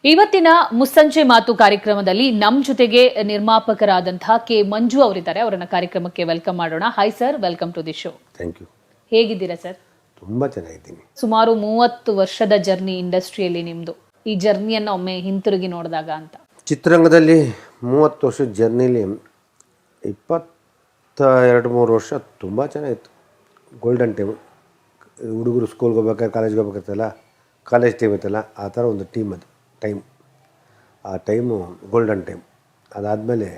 ಇವತ್ತಿನ ಮುಸ್ಸಂಜೆ ಮಾತು ಕಾರ್ಯಕ್ರಮದಲ್ಲಿ ನಮ್ಮ ಜೊತೆಗೆ ನಿರ್ಮಾಪಕರಾದಂತಹ ಕೆ ಮಂಜು ಅವರಿದ್ದಾರೆ. ಅವರನ್ನ ಕಾರ್ಯಕ್ರಮಕ್ಕೆ ವೆಲ್ಕಮ್ ಮಾಡೋಣ. Hi sir, welcome to the show. Thank you. ಹೇಗಿದ್ದೀರಾ ಸರ್? ತುಂಬ ಚೆನ್ನಾಗಿದ್ದೀನಿ. ಸುಮಾರು 30 ವರ್ಷದ ಜರ್ನಿ ಇಂಡಸ್ಟ್ರಿಯಲ್ಲಿ ನಿಮ್ದು. ಈ ಜರ್ನಿಯನ್ನು ಒಮ್ಮೆ ಹಿಂತಿರುಗಿ ನೋಡಿದಾಗ ಅಂತ. ಚಿತ್ರರಂಗದಲ್ಲಿ 30 ವರ್ಷದ ಜರ್ನಿಲಿ 22-23 ವರ್ಷ ತುಂಬ ಚೆನ್ನಾಗಿತ್ತು. Golden time. ಹುಡುಗರು ಸ್ಕೂಲ್ಗೆ ಹೋಗ್ಬೇಕಾದ್ರೆ, ಕಾಲೇಜ್ಗೆ ಹೋಗ್ಬೇಕಾಯ್ತಲ್ಲ, ಕಾಲೇಜ್ ಟೈಮ್ ಇತ್ತಲ್ಲ, ಆ ಥರ ಒಂದು ಟೈಮ್. ಆ ಟೈಮು ಗೋಲ್ಡನ್ ಟೈಮ್. ಅದಾದಮೇಲೆ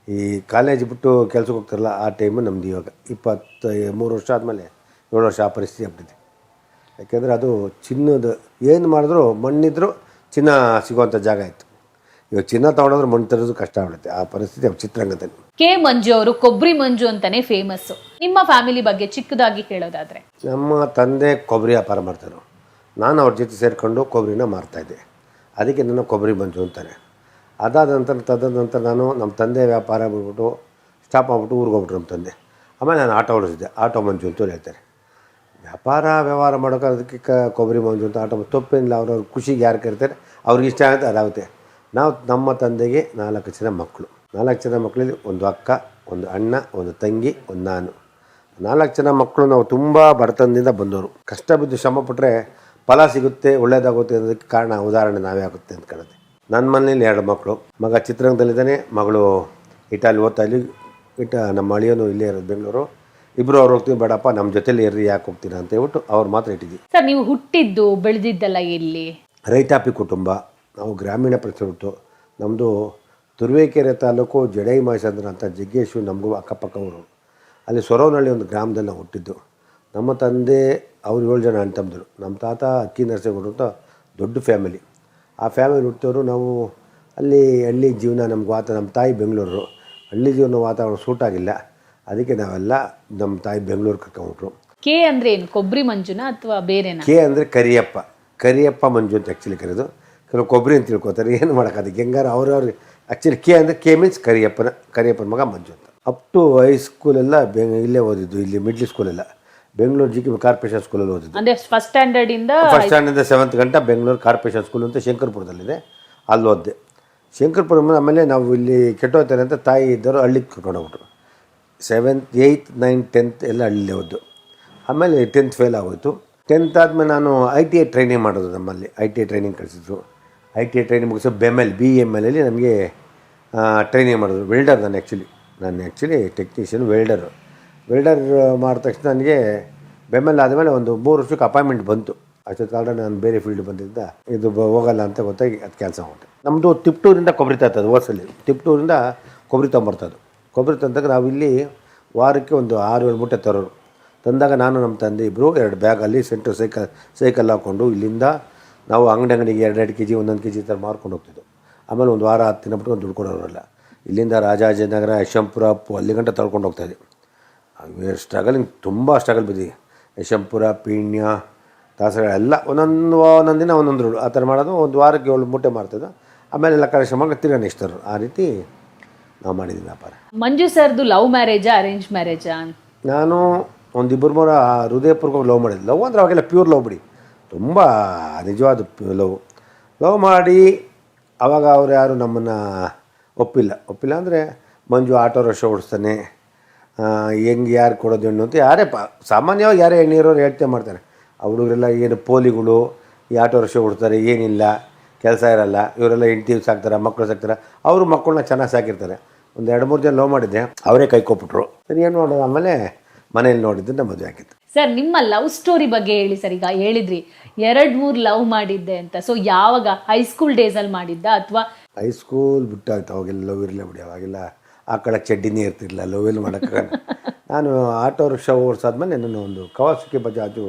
ಈ ಕಾಲೇಜ್ ಬಿಟ್ಟು ಕೆಲ್ಸಕ್ಕೆ ಹೋಗ್ತಾರಲ್ಲ, ಆ ಟೈಮು ನಮ್ದು ಇವಾಗ 23 ವರ್ಷ ಆದಮೇಲೆ 7 ವರ್ಷ ಆ ಪರಿಸ್ಥಿತಿ ಆಗ್ಬಿಟ್ಟಿದೆ. ಯಾಕೆಂದರೆ ಅದು ಚಿನ್ನದ ಏನು ಮಾಡಿದ್ರು ಮಣ್ಣಿದ್ರೂ ಚಿನ್ನ ಸಿಗೋವಂಥ ಜಾಗ ಇತ್ತು. ಇವಾಗ ಚಿನ್ನ ತೊಗೊಂಡ್ರೆ ಮಣ್ಣು ತರೋದು ಕಷ್ಟ ಆಗ್ಬಿಡುತ್ತೆ. ಆ ಪರಿಸ್ಥಿತಿ ಚಿತ್ರರಂಗದಲ್ಲಿ. ಕೆ ಮಂಜು ಅವರು ಕೊಬ್ಬರಿ ಮಂಜು ಅಂತಾನೆ ಫೇಮಸ್ಸು. ನಿಮ್ಮ ಫ್ಯಾಮಿಲಿ ಬಗ್ಗೆ ಚಿಕ್ಕದಾಗಿ ಹೇಳೋದಾದ್ರೆ? ನಮ್ಮ ತಂದೆ ಕೊಬ್ಬರಿ ವ್ಯಾಪಾರ ಮಾಡ್ತಾರೆ. ನಾನು ಅವ್ರ ಜೊತೆ ಸೇರಿಕೊಂಡು ಕೊಬ್ಬರಿನ ಮಾರ್ತಾಯಿದ್ದೆ. ಅದಕ್ಕೆ ನನ್ನ ಕೊಬ್ಬರಿ ಮಂಜು ಅಂತಾರೆ. ತದನಂತರ ನಾನು ನಮ್ಮ ತಂದೆ ವ್ಯಾಪಾರ ಬಿಟ್ಬಿಟ್ಟು ಸ್ಟಾಪ್ ಮಾಡಿಬಿಟ್ಟು ಊರಿಗೆ ಹೋಗ್ಬಿಟ್ರು ನಮ್ಮ ತಂದೆ. ಆಮೇಲೆ ನಾನು ಆಟೋ ಓಡಿಸಿದ್ದೆ. ಆಟೋ ಮಂಜು ಅಂತ ಹೇಳ್ತಾರೆ. ವ್ಯವಹಾರ ಮಾಡೋಕೆ ಅದಕ್ಕೆ ಕೊಬ್ಬರಿ ಮಂಜು ಅಂತ ಆಟೋ ತಪ್ಪೇನಿಲ್ಲ. ಅವ್ರವ್ರ ಖುಷಿಗೆ ಯಾರು ಕರಿತಾರೆ ಅವ್ರಿಗೆ ಇಷ್ಟ ಆಗುತ್ತೆ ಅದಾಗುತ್ತೆ. ನಮ್ಮ ತಂದೆಗೆ 4 ಜನ ಮಕ್ಕಳು. 4 ಜನ ಮಕ್ಕಳಲ್ಲಿ ಒಂದು ಅಕ್ಕ, ಒಂದು ಅಣ್ಣ, ಒಂದು ತಂಗಿ, ಒಂದು ನಾನು. 4 ಜನ ಮಕ್ಕಳು. ನಾವು ತುಂಬ ಬಡತನದಿಂದ ಬಂದವರು. ಕಷ್ಟ ಬಿದ್ದು ಶ್ರಮ ಪಟ್ಟರೆ ಫಲ ಸಿಗುತ್ತೆ, ಒಳ್ಳೇದಾಗುತ್ತೆ ಅನ್ನೋದಕ್ಕೆ ಕಾರಣ ಉದಾಹರಣೆ ನಾವೇ ಆಗುತ್ತೆ ಅಂತ ಕಾಣುತ್ತೆ. ನನ್ನ ಮನೇಲಿ 2 ಮಕ್ಕಳು. ಮಗ ಚಿತ್ರರಂಗದಲ್ಲಿದ್ದಾನೆ, ಮಗಳು ಇಟಾಲಿ ಓದ್ತಾ ಇಲ್ಲಿ. ನಮ್ಮ ಅಳಿಯೋನು ಇಲ್ಲೇ ಇರೋದು ಬೆಂಗಳೂರು. ಇಬ್ಬರು ಅವ್ರು ಹೋಗ್ತೀವಿ, ಬೇಡಪ್ಪ ನಮ್ಮ ಜೊತೆಲಿ ಇರ್ರಿ, ಯಾಕೆ ಹೋಗ್ತೀರಾ ಅಂತ ಹೇಳ್ಬಿಟ್ಟು ಅವ್ರು ಮಾತ್ರ ಇಟ್ಟಿದ್ದೀವಿ. ಸರ್, ನೀವು ಹುಟ್ಟಿದ್ದು ಬೆಳೆದಿದ್ದಲ್ಲ ಎಲ್ಲಿ? ರೈತಾಪಿ ಕುಟುಂಬ. ನಾವು ಗ್ರಾಮೀಣ ಪ್ರದೇಶ. ನಮ್ಮದು ತುರುವೇಕೆರೆ ತಾಲೂಕು ಜಡೈ ಮಹೇಶಂದ್ರ ಅಂತ ಜಗ್ಗೇಶು ನಮಗೂ ಅಕ್ಕಪಕ್ಕ ಊರು. ಅಲ್ಲಿ ಸೊರವನಹಳ್ಳಿ ಒಂದು ಗ್ರಾಮದಲ್ಲಿ ನಾವು ಹುಟ್ಟಿದ್ದು. ನಮ್ಮ ತಂದೆ ಅವ್ರು 7 ಜನ ಅಣ್ಣ ತಮ್ಮದರು. ನಮ್ಮ ತಾತ ಅಕ್ಕಿ ನರಸೇಗೌಡರು ಅಂತ ದೊಡ್ಡ ಫ್ಯಾಮಿಲಿ. ಆ ಫ್ಯಾಮಿಲಿ ಹುಟ್ಟಿದವರು. ನಾವು ಅಲ್ಲಿ ಹಳ್ಳಿ ಜೀವನ ನಮ್ಗೆ ನಮ್ಮ ತಾಯಿ ಬೆಂಗಳೂರು. ಹಳ್ಳಿ ಜೀವನ ವಾತಾವರಣ ಸೂಟ್ ಆಗಿಲ್ಲ. ಅದಕ್ಕೆ ನಾವೆಲ್ಲ ನಮ್ಮ ತಾಯಿ ಬೆಂಗಳೂರು ಕರ್ಕೊಂಡ್ಬಿಟ್ರು. ಕೆ ಅಂದರೆ ಏನು? ಕೊಬ್ಬರಿ ಮಂಜುನ ಅಥವಾ ಬೇರೆನಾ? ಕೆ ಅಂದರೆ ಕರಿಯಪ್ಪ ಮಂಜು ಅಂತ ಆ್ಯಕ್ಚುಲಿ ಕರೆಯೋದು. ಕೆಲವು ಕೊಬ್ಬರಿ ಅಂತ ತಿಳ್ಕೊತಾರೆ. ಏನು ಮಾಡೋಕ್ಕಾದಕ್ಕೆ ಹೆಂಗಾರು ಅವ್ರವ್ರು. ಆ್ಯಕ್ಚುಲಿ ಕೆ ಅಂದರೆ ಕೆ ಮೀನ್ಸ್ ಕರಿಯಪ್ಪನ ಮಗ ಮಂಜು ಅಂತ. ಅಪ್ ಟು ಹೈಸ್ಕೂಲೆಲ್ಲ ಇಲ್ಲೇ ಓದಿದ್ದು. ಇಲ್ಲಿ ಮಿಡ್ಲ್ ಸ್ಕೂಲೆಲ್ಲ ಬೆಂಗಳೂರು ಜಿ ಕೆ ಕಾರ್ಪೊರೇಷನ್ ಸ್ಕೂಲಲ್ಲಿ ಓದಿದ್ದು. ಅಂದರೆ ಫಸ್ಟ್ ಸ್ಟ್ಯಾಂಡರ್ಡಿಂದ 7th ಗಂಟ ಬೆಂಗಳೂರು ಕಾರ್ಪೊರೇಷನ್ ಸ್ಕೂಲ್ ಅಂತ ಶಂಕರ್ಪುರದಲ್ಲಿದೆ, ಅಲ್ಲಿ ಓದಿದೆ. ಶಂಕರ್ಪುರ ಆಮೇಲೆ ನಾವು ಇಲ್ಲಿ ಕೆಟ್ಟೋಗ್ತಾರೆ ಅಂತ ತಾಯಿ ಇದ್ದವರು ಹಳ್ಳಿಗೆ ಕರ್ಕೊಂಡು ಹೋಗ್ಬಿಟ್ರು. 7th, 8th, 9th, 10th ಎಲ್ಲ ಹಳ್ಳಿಲೇ ಓದ್ದು. ಆಮೇಲೆ 10th ಫೇಲ್ ಆಗೋಯಿತು. 10th ಆದಮೇಲೆ ನಾನು ITI ಟ್ರೈನಿಂಗ್ ಮಾಡೋದು. ನಮ್ಮಲ್ಲಿ ITI ಟ್ರೈನಿಂಗ್ ಕಳಿಸಿದ್ರು. ITI ಟ್ರೈನಿಂಗ್ ಮುಗಿಸೋ BML ಅಲ್ಲಿ ನನಗೆ ಟ್ರೈನಿಂಗ್ ಮಾಡಿದ್ರು. ವೆಲ್ಡರ್ ನಾನು ಆ್ಯಕ್ಚುಲಿ ಟೆಕ್ನಿಷಿಯನ್ ವೆಲ್ಡರ್ ಮಾಡಿದ ತಕ್ಷಣ ನನಗೆ BML ಆದಮೇಲೆ ಒಂದು 3 ವರ್ಷಕ್ಕೆ ಅಪಾಯಿಂಟ್ಮೆಂಟ್ ಬಂತು. ಅಷ್ಟೊತ್ತು ಕಾಲ ನಾನು ಬೇರೆ ಫೀಲ್ಡ್ ಬಂದಿದ್ದ ಇದು ಹೋಗಲ್ಲ ಅಂತ ಗೊತ್ತಾಗಿ ಅದು ಕ್ಯಾನ್ಸಲ್ ಮಾಡಿದೆ. ನಮ್ಮದು ತಿಪ್ಟೂರಿಂದ ಕೊಬ್ಬರಿ ತರ್ತದ್ದು. ಓಸಲ್ಲಿ ತಿಪ್ಟೂರಿಂದ ಕೊಬ್ಬರಿ ತೊಗೊಂಬರ್ತದ್ದು. ಕೊಬ್ಬರಿ ತಂದಾಗ ನಾವು ಇಲ್ಲಿ ವಾರಕ್ಕೆ ಒಂದು 6-7 ಮೂಟೆ ತರೋರು. ತಂದಾಗ ನಾನು ನಮ್ಮ ತಂದೆ ಇಬ್ಬರು 2 ಬ್ಯಾಗಲ್ಲಿ ಸೆಂಟ್ರ್ ಸೈಕಲ್ ಹಾಕ್ಕೊಂಡು ಇಲ್ಲಿಂದ ನಾವು ಅಂಗಡಿಗೆ 2 kg 1 kg ಥರ ಮಾರ್ಕೊಂಡು ಹೋಗ್ತಿದ್ದೆವು. ಆಮೇಲೆ ಒಂದು ವಾರ 10 ದಿನ ಬಿಟ್ಟು ದುಡ್ಡು ಕೊಡೋರಲ್ಲ. ಇಲ್ಲಿಂದ ರಾಜಾಜಿನಗರ, ಯಶವಂತಪುರ, ಅಲ್ಲಿ ಗಂಟ ತಳ್ಕೊಂಡು ಹೋಗ್ತಾಯಿದ್ದೆ. ತುಂಬ ಸ್ಟ್ರಗಲ್ ಬಿದ್ದಿದೆ. ಯಶವಂತಪುರ, ಪೀಣ್ಯ, ದಾಸರಳ್ಳಿ ಎಲ್ಲ ಒಂದೊಂದು ದಿನ ಒಂದೊಂದು ರೋಡು ಆ ಥರ ಮಾಡೋದು. ಒಂದು ವಾರಕ್ಕೆ 7 ಮೂಟೆ ಮಾರ್ತಿದ್ದು. ಆಮೇಲೆ ಎಲ್ಲ ಕಾರ್ಯಕ್ರಮ ತಿರ್ಗಾ ನೆಕ್ಸ್ಟ್ ತರೋರು. ಆ ರೀತಿ ನಾವು ಮಾಡಿದ್ವಿ ವ್ಯಾಪಾರ. ಮಂಜು ಸರ್ದು ಲವ್ ಮ್ಯಾರೇಜಾ ಅರೇಂಜ್ ಮ್ಯಾರೇಜಾ? ನಾನು ಒಂದು 2-3 ಹೃದಯಪೂರ್ವಕ ಲವ್ ಮಾಡಿದ್ದೆ. ಲವ್ ಅಂದರೆ ಅವಾಗೆಲ್ಲ ಪ್ಯೂರ್ ಲವ್ ಬಿಡಿ, ತುಂಬ ನಿಜವಾದ ಲವ್ ಮಾಡಿ ಆವಾಗ ಅವ್ರು ಯಾರು ನಮ್ಮನ್ನು ಒಪ್ಪಿಲ್ಲ ಅಂದರೆ ಮಂಜು ಆಟೋ ರಶ್ ಓಡಿಸ್ತಾನೆ, ಹೆಂಗೆ ಯಾರು ಕೊಡೋದು ಹೆಣ್ಣು ಅಂತ ಸಾಮಾನ್ಯವಾಗಿ ಯಾರೇ ಹೆಣ್ಣಿರೋರು ಹೇಳ್ತೇ ಮಾಡ್ತಾರೆ. ಆ ಹುಡುಗರೆಲ್ಲ ಏನು ಪೋಲಿಗಳು, ಈ ಆಟೋ ರಶ್ ಓಡಿಸ್ತಾರೆ, ಏನಿಲ್ಲ ಕೆಲಸ ಇರಲ್ಲ, ಇವರೆಲ್ಲ ಹೆಂಡ್ತಿ ಸಾಕ್ತಾರೆ, ಮಕ್ಕಳು ಸಾಕ್ತಾರೆ. ಅವರು ಮಕ್ಕಳನ್ನ ಚೆನ್ನಾಗಿ ಸಾಕಿರ್ತಾರೆ. ಒಂದು 2-3 ಜನ ಲವ್ ಮಾಡಿದ್ದೆ, ಅವರೇ ಕೈಕೊಟ್ಬಿಟ್ರು. ಸರಿ, ಏನು ಮಾಡೋದು? ಆಮೇಲೆ ಮನೇಲಿ ನೋಡಿದ್ದು ಮದುವೆ ಆಗಿತ್ತು. ಸರ್, ನಿಮ್ಮ ಲವ್ ಸ್ಟೋರಿ ಬಗ್ಗೆ ಹೇಳಿ ಸರ್. ಈಗ ಹೇಳಿದ್ರಿ 2-3 ಲವ್ ಮಾಡಿದ್ದೆ ಅಂತ. ಸೊ ಯಾವಾಗ? ಹೈಸ್ಕೂಲ್ ಡೇಸಲ್ಲಿ ಮಾಡಿದ್ದ ಅಥವಾ? ಹೈಸ್ಕೂಲ್ ಬಿಟ್ಟಾಗ್ತು. ಅವಾಗೆಲ್ಲ ಲವ್ ಇರಲಿಲ್ಲ ಬಿಡಿ. ಅವಾಗೆಲ್ಲ ಆ ಕಡೆ ಚಡ್ಡಿನೇ ಇರ್ತಿರಲಿಲ್ಲ, ಲವ್ ಎಲ್ಲ ಮಾಡೋಕ್ಕೆ. ನಾನು ಆಟೋ ರಿಕ್ಷಾ ಓಡಿಸಾದ್ಮೇಲೆ ನಾನು ಒಂದು ಕವಾಸುಕಿ ಬಜಾಜು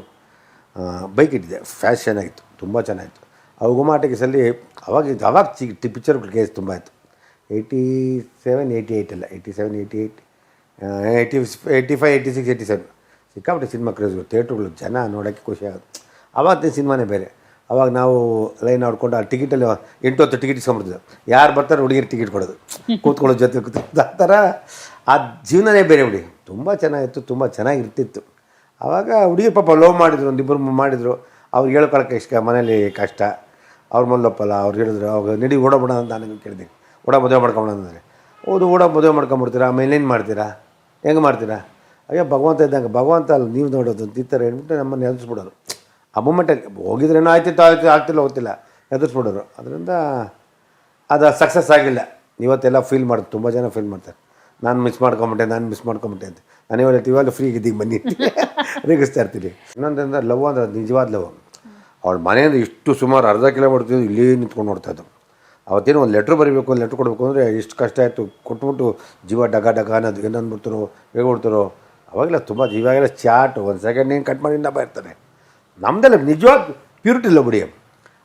ಬೈಕ್ ಇಟ್ಟಿದ್ದೆ. ಫ್ಯಾಷನ್ ಆಗಿತ್ತು, ತುಂಬ ಚೆನ್ನಾಗಿತ್ತು. ಅವು ಗುಮಾಟಗಿಸಲ್ಲಿ ಅವಾಗ ಪಿಕ್ಚರ್ ಕೇಸ್ ತುಂಬ ಆಯಿತು. 87, 88 ಅಲ್ಲ, 87, 88, 85, 86, 87 ಸಿಕ್ಕಾಪಟ್ಟೆ ಸಿನಿಮಾ ಕ್ರೇಜ್ಗಳು. ಥಿಯೇಟ್ರುಗಳು ಜನ ನೋಡೋಕ್ಕೆ ಖುಷಿ ಆಗುತ್ತೆ. ಆವತ್ತಿನ ಸಿನಿಮಾನೇ ಬೇರೆ. ಅವಾಗ ನಾವು ಲೈನ್ ಆಡ್ಕೊಂಡು ಆ ಟಿಕೆಟಲ್ಲಿ 8 ಟಿಕೆಟ್ ಇಸ್ಕೊಂಡ್ಬಿಡ್ತಿದ್ದೆವು. ಯಾರು ಬರ್ತಾರೆ ಹುಡುಗಿರು ಟಿಕೆಟ್ ಕೊಡೋದು, ಕೂತ್ಕೊಳ್ಳೋ ಜೊತೆ ಕೂತ್ಕೊಳ್ಳೋದು. ಆ ಥರ ಆ ಜೀವನನೇ ಬೇರೆ ಬಿಡಿ. ತುಂಬ ಚೆನ್ನಾಗಿತ್ತು, ತುಂಬ ಚೆನ್ನಾಗಿರ್ತಿತ್ತು. ಆವಾಗ ಹುಡುಗಿ ಪಾಪ ಲವ್ ಮಾಡಿದ್ರು, 1-2 ಮಾಡಿದ್ರು. ಅವ್ರಿಗೆ ಹೇಳ್ಕೊಳಕ್ಕೆ ಮನೇಲಿ ಕಷ್ಟ. ಅವ್ರ ಮಲ್ಲಪ್ಪಲ್ಲ ಅವ್ರು ಹೇಳಿದ್ರು ಅವಾಗ ನಡಿ ಓಡೋಬಿಡ ಅಂತ ನನಗೆ ಕೇಳಿದ್ದೀನಿ, ಮದುವೆ ಮಾಡ್ಕೊಂಬಿಡ ಅಂದರೆ. ಹೌದು ಮದುವೆ ಮಾಡ್ಕೊಂಬಿಡ್ತೀರಾ, ಆಮೇಲೆ ಏನು ಮಾಡ್ತೀರಾ, ಹೆಂಗೆ ಮಾಡ್ತೀರಾ? ಅಯ್ಯೋ ಭಗವಂತ ಇದ್ದಂಗೆ, ಭಗವಂತ ಅಲ್ಲ ನೀವು ನೋಡೋದು ಅಂತ ಈ ಥರ ಹೇಳ್ಬಿಟ್ಟು ನಮ್ಮನ್ನು ಎದುರಿಸ್ಬಿಡೋರು. ಆ ಮೂಮೆಂಟಲ್ಲಿ ಹೋಗಿದ್ರೇನೋ ಆಗ್ತಿಲ್ಲ ಗೊತ್ತಿಲ್ಲ, ಎದುರಿಸ್ಬಿಡೋರು. ಅದರಿಂದ ಅದು ಸಕ್ಸಸ್ ಆಗಿಲ್ಲ. ಇವತ್ತೆಲ್ಲ ಫೀಲ್ ಮಾಡೋದು, ತುಂಬ ಜನ ಫೀಲ್ ಮಾಡ್ತಾರೆ, ನಾನು ಮಿಸ್ ಮಾಡ್ಕೊಂಬಿಟ್ಟೆ ಅಂತ. ನಾನು ಇವೆಲ್ಲ ಫ್ರೀ ಇದ್ದೀವಿ ಬನ್ನಿ ರೇಗಿಸ್ತಾ ಇರ್ತೀನಿ. ಇನ್ನೊಂದರಿಂದ ಲವ್ ಅಂದರೆ ನಿಜವಾದ ಲವ್. ಅವಳ ಮನೆಯಿಂದ ಇಷ್ಟು ಸುಮಾರು ಅರ್ಧ ಕಿಲೋಮೀಟರ್ ಇಲ್ಲೇ ನಿಂತ್ಕೊಂಡು ನೋಡ್ತಾಯಿದ್ದು. ಅವತ್ತೇನು ಒಂದು ಲೆಟ್ರ್ ಬರೀಬೇಕು, ಒಂದು ಲೆಟ್ರ್ ಕೊಡಬೇಕು ಅಂದರೆ ಎಷ್ಟು ಕಷ್ಟ ಆಯಿತು. ಕೊಟ್ಬಿಟ್ಟು ಜೀವ ಡಗ ಅನ್ನೋದು ಏನು ಅಂದ್ಬಿಡ್ತಾರೋ ಹೇಳ್ಬಿಡ್ತಾರೋ. ಅವಾಗೆಲ್ಲ ತುಂಬ ಇವಾಗೆಲ್ಲ ಚಾಟು, ಒಂದು ಸೆಕೆಂಡ್ ಏನು ಕಟ್ ಮಾಡಿ ಇನ್ನೊಬ್ಬ ಇರ್ತಾನೆ. ನಮ್ಮದೆಲ್ಲ ನಿಜವಾದ ಪ್ಯೂರಿಟಿ ಲವ್ ಬಿಡಿ.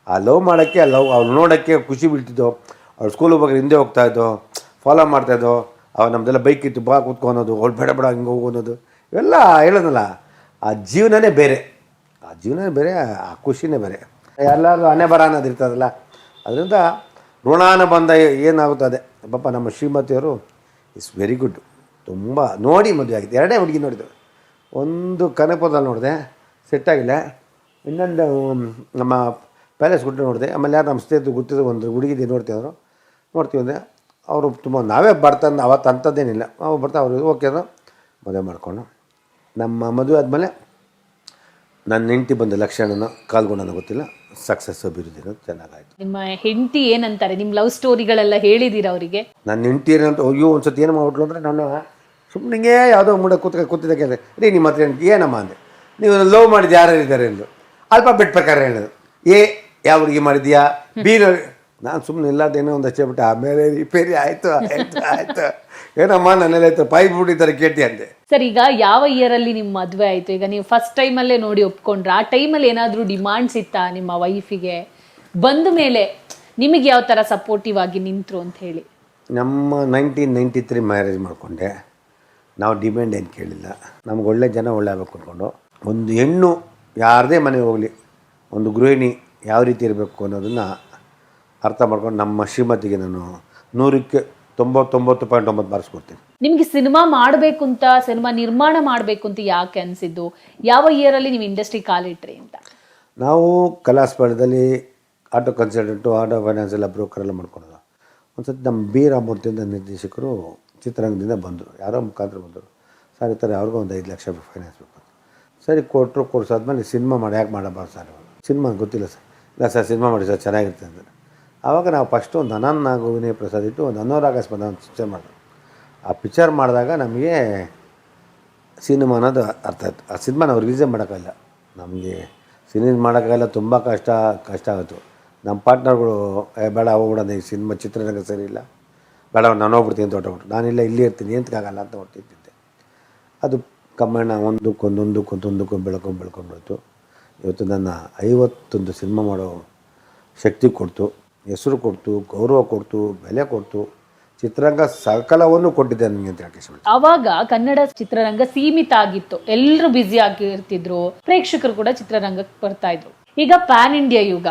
ಆ ಲವ್ ಮಾಡೋಕ್ಕೆ, ಅವ್ಳು ನೋಡೋಕ್ಕೆ ಖುಷಿ ಬೀಳ್ತಿದ್ದೋ, ಅವ್ಳು ಸ್ಕೂಲಿಗೆ ಹೋಗಿ ಹಿಂದೆ ಹೋಗ್ತಾಯಿದ್ದೋ, ಫಾಲೋ ಮಾಡ್ತಾಯಿದ್ದೋ. ಅವಾಗ ನಮ್ಮದೆಲ್ಲ ಬೈಕ್ ಇತ್ತು, ಬಾ ಕೂತ್ಕೊಳೋದು, ಅವಳು ಬೇಡ ಹಿಂಗೆ ಹೋಗೋದು, ಇವೆಲ್ಲ ಹೇಳೋದಲ್ಲ. ಆ ಜೀವನನೇ ಬೇರೆ, ಆ ಖುಷಿನೇ ಬೇರೆ. ಎಲ್ಲರೂ ಹಣೆ ಬರ ಅನ್ನೋದು ಇರ್ತದಲ್ಲ, ಅದರಿಂದ ಋಣಾನುಬಂಧ ಏನಾಗುತ್ತದೆ. ಪಾಪ ನಮ್ಮ ಶ್ರೀಮತಿಯವರು ಇಟ್ಸ್ ವೆರಿ ಗುಡ್. ತುಂಬ ನೋಡಿ ಮದುವೆ ಆಗಿದೆ. 2 ಹುಡುಗಿ ನೋಡಿದ್ರು. ಒಂದು ಕನಕಪುರದಲ್ಲಿ ನೋಡಿದೆ, ಸೆಟ್ಟಾಗಿಲ್ಲ. ಇನ್ನೊಂದು ನಮ್ಮ ಪ್ಯಾಲೇಸ್ ಗುಡ್ಡ ನೋಡಿದೆ. ಆಮೇಲೆ ಯಾರು ನಮ್ಮ ಸ್ನೇಹಿತರು ಗೊತ್ತಿದ್ದು ಒಂದು ಹುಡುಗಿದ್ದು ನೋಡ್ತೀವಿ ಅಂದರೆ ಅವರು ತುಂಬ ನಾವೇ ಬರ್ತಂದು ಅವತ್ತು ಅಂಥದ್ದೇನಿಲ್ಲ. ನಾವು ಅವ್ರು ಓಕೆ ಅದು ಮದುವೆ ಮಾಡಿಕೊಂಡು ನಮ್ಮ ಮದುವೆ ಆದಮೇಲೆ ನನ್ನ ಹೆಂಡತಿ ಬಂದ ಲಕ್ಷಣನ ಕಾಲ್ಗೊಂಡನ ಗೊತ್ತಿಲ್ಲ, ಸಕ್ಸಸ್ ಅಭಿವೃದ್ಧಿನೂ ಚೆನ್ನಾಗಾಯಿತು. ನಿಮ್ಮ ಹೆಂಡತಿ ಏನಂತಾರೆ? ನಿಮ್ಮ ಲವ್ ಸ್ಟೋರಿಗಳೆಲ್ಲ ಹೇಳಿದ್ದೀರಾ ಅವರಿಗೆ? ನನ್ನ ಹೆಂಡತಿ ಏನಂತ ಅಯ್ಯೋ ಒಂದು ಸತಿ ಏನು ಮಾಡ್ಬಿಟ್ಲು ಅಂದರೆ, ನಾನು ಸುಮ್ಮನೆ ಯಾವುದೋ ಮೂಡ ಕೂತಿದ್ದ ಕೇಳಿದೆ, ರೀ ನಿಮ್ಮ ಹತ್ರ ಏನಮ್ಮ ಅಂದೆ. ನೀವು ಲವ್ ಮಾಡಿದ್ದು ಯಾರು ಇದ್ದಾರೆ ಎಂದು ಆಲ್ಫಾಬೆಟ್ ಪ್ರಕಾರ ಹೇಳೋದು. ಯಾವ ಹುಡುಗಿ ಮಾಡಿದ್ಯಾ, ನಾನು ಸುಮ್ಮನೆ ಇಲ್ಲದೇನೋ ಒಂದು ಹಚ್ಚಿಬಿಟ್ಟೆ. ಆಮೇಲೆ ರಿಪೇರಿ ಆಯಿತು ಏನಮ್ಮ ನನ್ನೆಲ್ಲಾಯ್ತು ಬಿಟ್ಟಿದ್ದಾರೆ ಕೇಟಿ ಅಂದೆ. ಸರ್, ಈಗ ಯಾವ ಇಯರಲ್ಲಿ ನಿಮ್ಮ ಮದುವೆ ಆಯಿತು? ಈಗ ನೀವು ಫಸ್ಟ್ ಟೈಮಲ್ಲೇ ನೋಡಿ ಒಪ್ಕೊಂಡ್ರ? ಆ ಟೈಮಲ್ಲಿ ಏನಾದರೂ ಡಿಮಾಂಡ್ಸ್ ಇತ್ತಾ ನಿಮ್ಮ ವೈಫಿಗೆ? ಬಂದ ಮೇಲೆ ನಿಮಗೆ ಯಾವ ಥರ ಸಪೋರ್ಟಿವ್ ಆಗಿ ನಿಂತರು ಅಂತ ಹೇಳಿ? ನಮ್ಮ 1993 ಮ್ಯಾರೇಜ್ ಮಾಡಿಕೊಂಡೆ. ನಾವು ಡಿಮ್ಯಾಂಡ್ ಏನು ಕೇಳಿಲ್ಲ. ನಮ್ಗೆ ಒಳ್ಳೆ ಜನ ಒಳ್ಳೆ ಆಗಬೇಕು ಅಂದ್ಕೊಂಡು, ಒಂದು ಹೆಣ್ಣು ಯಾರದೇ ಮನೆಗೆ ಹೋಗಲಿ, ಒಂದು ಗೃಹಿಣಿ ಯಾವ ರೀತಿ ಇರಬೇಕು ಅನ್ನೋದನ್ನು ಅರ್ಥ ಮಾಡ್ಕೊಂಡು ನಮ್ಮ ಶ್ರೀಮತಿಗೆ ನಾನು 100ಕ್ಕೆ 99.9 ಮಾರ್ಕ್ಸ್ ಕೊಡ್ತೀನಿ. ನಿಮಗೆ ಸಿನಿಮಾ ಮಾಡಬೇಕು ಅಂತ, ಸಿನಿಮಾ ನಿರ್ಮಾಣ ಮಾಡಬೇಕು ಅಂತ ಯಾಕೆ ಅನಿಸಿದ್ದು? ಯಾವ ಇಯರಲ್ಲಿ ನೀವು ಇಂಡಸ್ಟ್ರಿ ಕಾಲಿಟ್ರಿ ಅಂತ? ನಾವು ಕಲಾಸ್ಪಳದಲ್ಲಿ ಆಟೋ ಕನ್ಸಲ್ಟೆಂಟು, ಆಟೋ ಫೈನಾನ್ಸ್ ಎಲ್ಲ ಬ್ರೋಕರ್ ಎಲ್ಲ ಮಾಡ್ಕೊಳೋದು. ಒಂದು ಸತಿ ನಮ್ಮ ಬಿ ರಾಮಮೂರ್ತಿಯಿಂದ ನಿರ್ದೇಶಕರು ಚಿತ್ರರಂಗದಿಂದ ಬಂದರು, ಯಾರೋ ಮುಖಾಂತರ ಬಂದರು. ಸರ್ ಈ ಥರ ಅವ್ರಿಗೂ ಒಂದು 5 ಲಕ್ಷ ಫೈನಾನ್ಸ್ ಬೇಕು. ಸರಿ ಕೊಡ್ಸಾದ್ಮೇಲೆ ಸಿನಿಮಾ ಮಾಡಿ ಯಾಕೆ ಮಾಡಬಾರ್ದು ಸರ್? ಸಿನಿಮಾ ಗೊತ್ತಿಲ್ಲ ಸರ್. ಇಲ್ಲ ಸರ್ ಸಿನಿಮಾ ಮಾಡಿ ಸರ್ ಚೆನ್ನಾಗಿರ್ತದೆ ಅಂದರೆ. ಆವಾಗ ನಾವು ಫಸ್ಟು ಒಂದು ಅನಂತ್ ವಿನಯ್ ಪ್ರಸಾದ್ ಇಟ್ಟು ಒಂದು ಅನುರಾಗ ಸ್ಪಂದ ಒಂದು ಪಿಕ್ಚರ್ ಮಾಡಿದ್ರು. ಆ ಪಿಕ್ಚರ್ ಮಾಡಿದಾಗ ನಮಗೆ ಸಿನಿಮಾ ಅನ್ನೋದು ಅರ್ಥ ಆಯಿತು. ಆ ಸಿನಿಮಾ ನಾವು ರಿಲೀಸೇ ಮಾಡೋಕ್ಕಾಗಲ್ಲ. ನಮಗೆ ಸಿನಿಮಾ ಮಾಡೋಕ್ಕಾಗಲ್ಲ, ತುಂಬ ಕಷ್ಟ ಆಯಿತು. ನಮ್ಮ ಪಾರ್ಟ್ನರ್ಗಳು ಬೇಡ ಹೋಗ್ಬಿಡೋದು, ಈ ಸಿನಿಮಾ ಚಿತ್ರರಂಗ ಸರಿ ಇಲ್ಲ, ಬೇಡ ನಾನು ಹೋಗ್ಬಿಡ್ತೀನಿ ಅಂತ ಹೊಟ್ಟೋಗ್ಬಿಟ್ಟು, ನಾನಿಲ್ಲ ಇಲ್ಲಿ ಇರ್ತೀನಿ ಎಂತಕ್ಕಾಗಲ್ಲ ಅಂತ ಹೊಟ್ಟಿದ್ದೆ. ಅದು ಕಮ್ಮಣ್ಣ ಒಂದಕ್ಕೊಂದು ಬೆಳ್ಕೊಂಡ್ಬಿಡ್ತು. ಇವತ್ತು ನನ್ನ 51 ಸಿನಿಮಾ ಮಾಡೋ ಶಕ್ತಿ ಕೊಡ್ತು, ಹೆಸರು ಕೊಡ್ತು, ಗೌರವ ಕೊಡ್ತು, ಬೆಲೆ ಕೊಡ್ತು. ಚಿತ್ರರಂಗ ಸಕಲವನ್ನು ಕೊಟ್ಟಿದ್ದೆ ನನಗೆ ಅಂತ ಹೇಳಿ. ಅವಾಗ ಕನ್ನಡ ಚಿತ್ರರಂಗ ಸೀಮಿತ ಆಗಿತ್ತು, ಎಲ್ಲರೂ ಬ್ಯುಸಿ ಆಗಿರ್ತಿದ್ರು, ಪ್ರೇಕ್ಷಕರು ಕೂಡ ಚಿತ್ರರಂಗಕ್ಕೆ ಬರ್ತಾ ಇದ್ರು. ಈಗ ಪ್ಯಾನ್ ಇಂಡಿಯಾ ಯುಗ.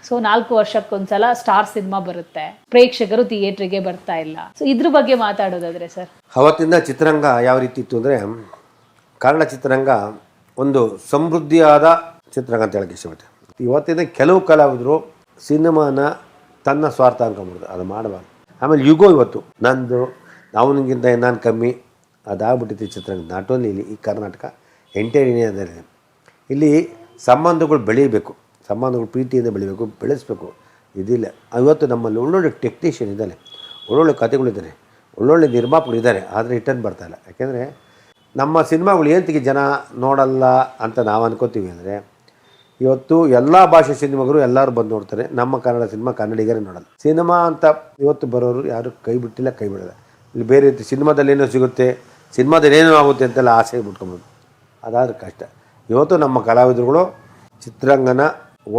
ಸೊ 4 ವರ್ಷಕ್ಕೊಂದ್ಸಲ ಸ್ಟಾರ್ ಸಿನಿಮಾ ಬರುತ್ತೆ, ಪ್ರೇಕ್ಷಕರು ಥಿಯೇಟ್ರಿಗೆ ಬರ್ತಾ ಇಲ್ಲ. ಸೊ ಇದ್ರ ಬಗ್ಗೆ ಮಾತಾಡೋದಾದ್ರೆ ಸರ್, ಅವತ್ತಿಂದ ಚಿತ್ರರಂಗ ಯಾವ ರೀತಿ ಇತ್ತು ಅಂದರೆ, ಕನ್ನಡ ಚಿತ್ರರಂಗ ಒಂದು ಸಮೃದ್ಧಿಯಾದ ಚಿತ್ರರಂಗ ಅಂತ ಹೇಳಕ್ಕೆ ಇಷ್ಟಪಡ್ತೆ. ಇವತ್ತಿನ ಕೆಲವು ಕಲಾವಿದರು ಸಿನಿಮಾನ ತನ್ನ ಸ್ವಾರ್ಥ ಅನ್ಕೊಂಡ್ಬಿಡ್ದು, ಅದು ಮಾಡಬಾರ್ದು. ಆಮೇಲೆ ಇವತ್ತು ನಂದು ಅವನಿಗಿಂತ ನಾನು ಕಮ್ಮಿ ಅದಾಗ್ಬಿಟ್ಟಿತ್ತು ಚಿತ್ರರಂಗ. ನಾಟ್ ಓನ್ಲಿ ಇಲ್ಲಿ, ಈ ಕರ್ನಾಟಕ ಎಂಟೈರ್ ಇಂಡಿಯಾದಲ್ಲಿ ಇಲ್ಲಿ ಸಂಬಂಧಗಳು ಬೆಳೀಬೇಕು, ಸಂಬಂಧಗಳು ಪ್ರೀತಿಯಿಂದ ಬೆಳೆಸಬೇಕು. ಇದಿಲ್ಲ. ಇವತ್ತು ನಮ್ಮಲ್ಲಿ ಒಳ್ಳೊಳ್ಳೆ ಟೆಕ್ನಿಷಿಯನ್ ಇದ್ದಾರೆ, ಒಳ್ಳೊಳ್ಳೆ ಕಥೆಗಳಿದ್ದಾರೆ, ಒಳ್ಳೊಳ್ಳೆ ನಿರ್ಮಾಪಕರು ಆದರೆ ರಿಟರ್ನ್ ಬರ್ತಾಯಿಲ್ಲ. ಯಾಕೆಂದರೆ ನಮ್ಮ ಸಿನಿಮಾಗಳು ಏಂತಿಗೆ ಜನ ನೋಡಲ್ಲ ಅಂತ ನಾವು ಅನ್ಕೋತೀವಿ ಅಂದರೆ, ಇವತ್ತು ಎಲ್ಲ ಭಾಷೆ ಸಿನಿಮಾಗಳು ಎಲ್ಲರೂ ಬಂದು ನೋಡ್ತಾರೆ. ನಮ್ಮ ಕನ್ನಡ ಸಿನಿಮಾ ಕನ್ನಡಿಗರೇ ನೋಡಲ್ಲ. ಸಿನಿಮಾ ಅಂತ ಇವತ್ತು ಬರೋರು ಯಾರು ಕೈ ಬಿಟ್ಟಿಲ್ಲ, ಕೈ ಬಿಡಲ್ಲ. ಇಲ್ಲಿ ಬೇರೆ ರೀತಿ ಸಿನಿಮಾದಲ್ಲಿ ಏನೋ ಸಿಗುತ್ತೆ, ಸಿನಿಮಾದಲ್ಲಿ ಏನೋ ಆಗುತ್ತೆ ಅಂತೆಲ್ಲ ಆಸೆ ಬಿಟ್ಕೊಂಬೋದು. ಅದಾದ್ರೆ ಕಷ್ಟ. ಇವತ್ತು ನಮ್ಮ ಕಲಾವಿದರುಗಳು ಚಿತ್ರರಂಗನ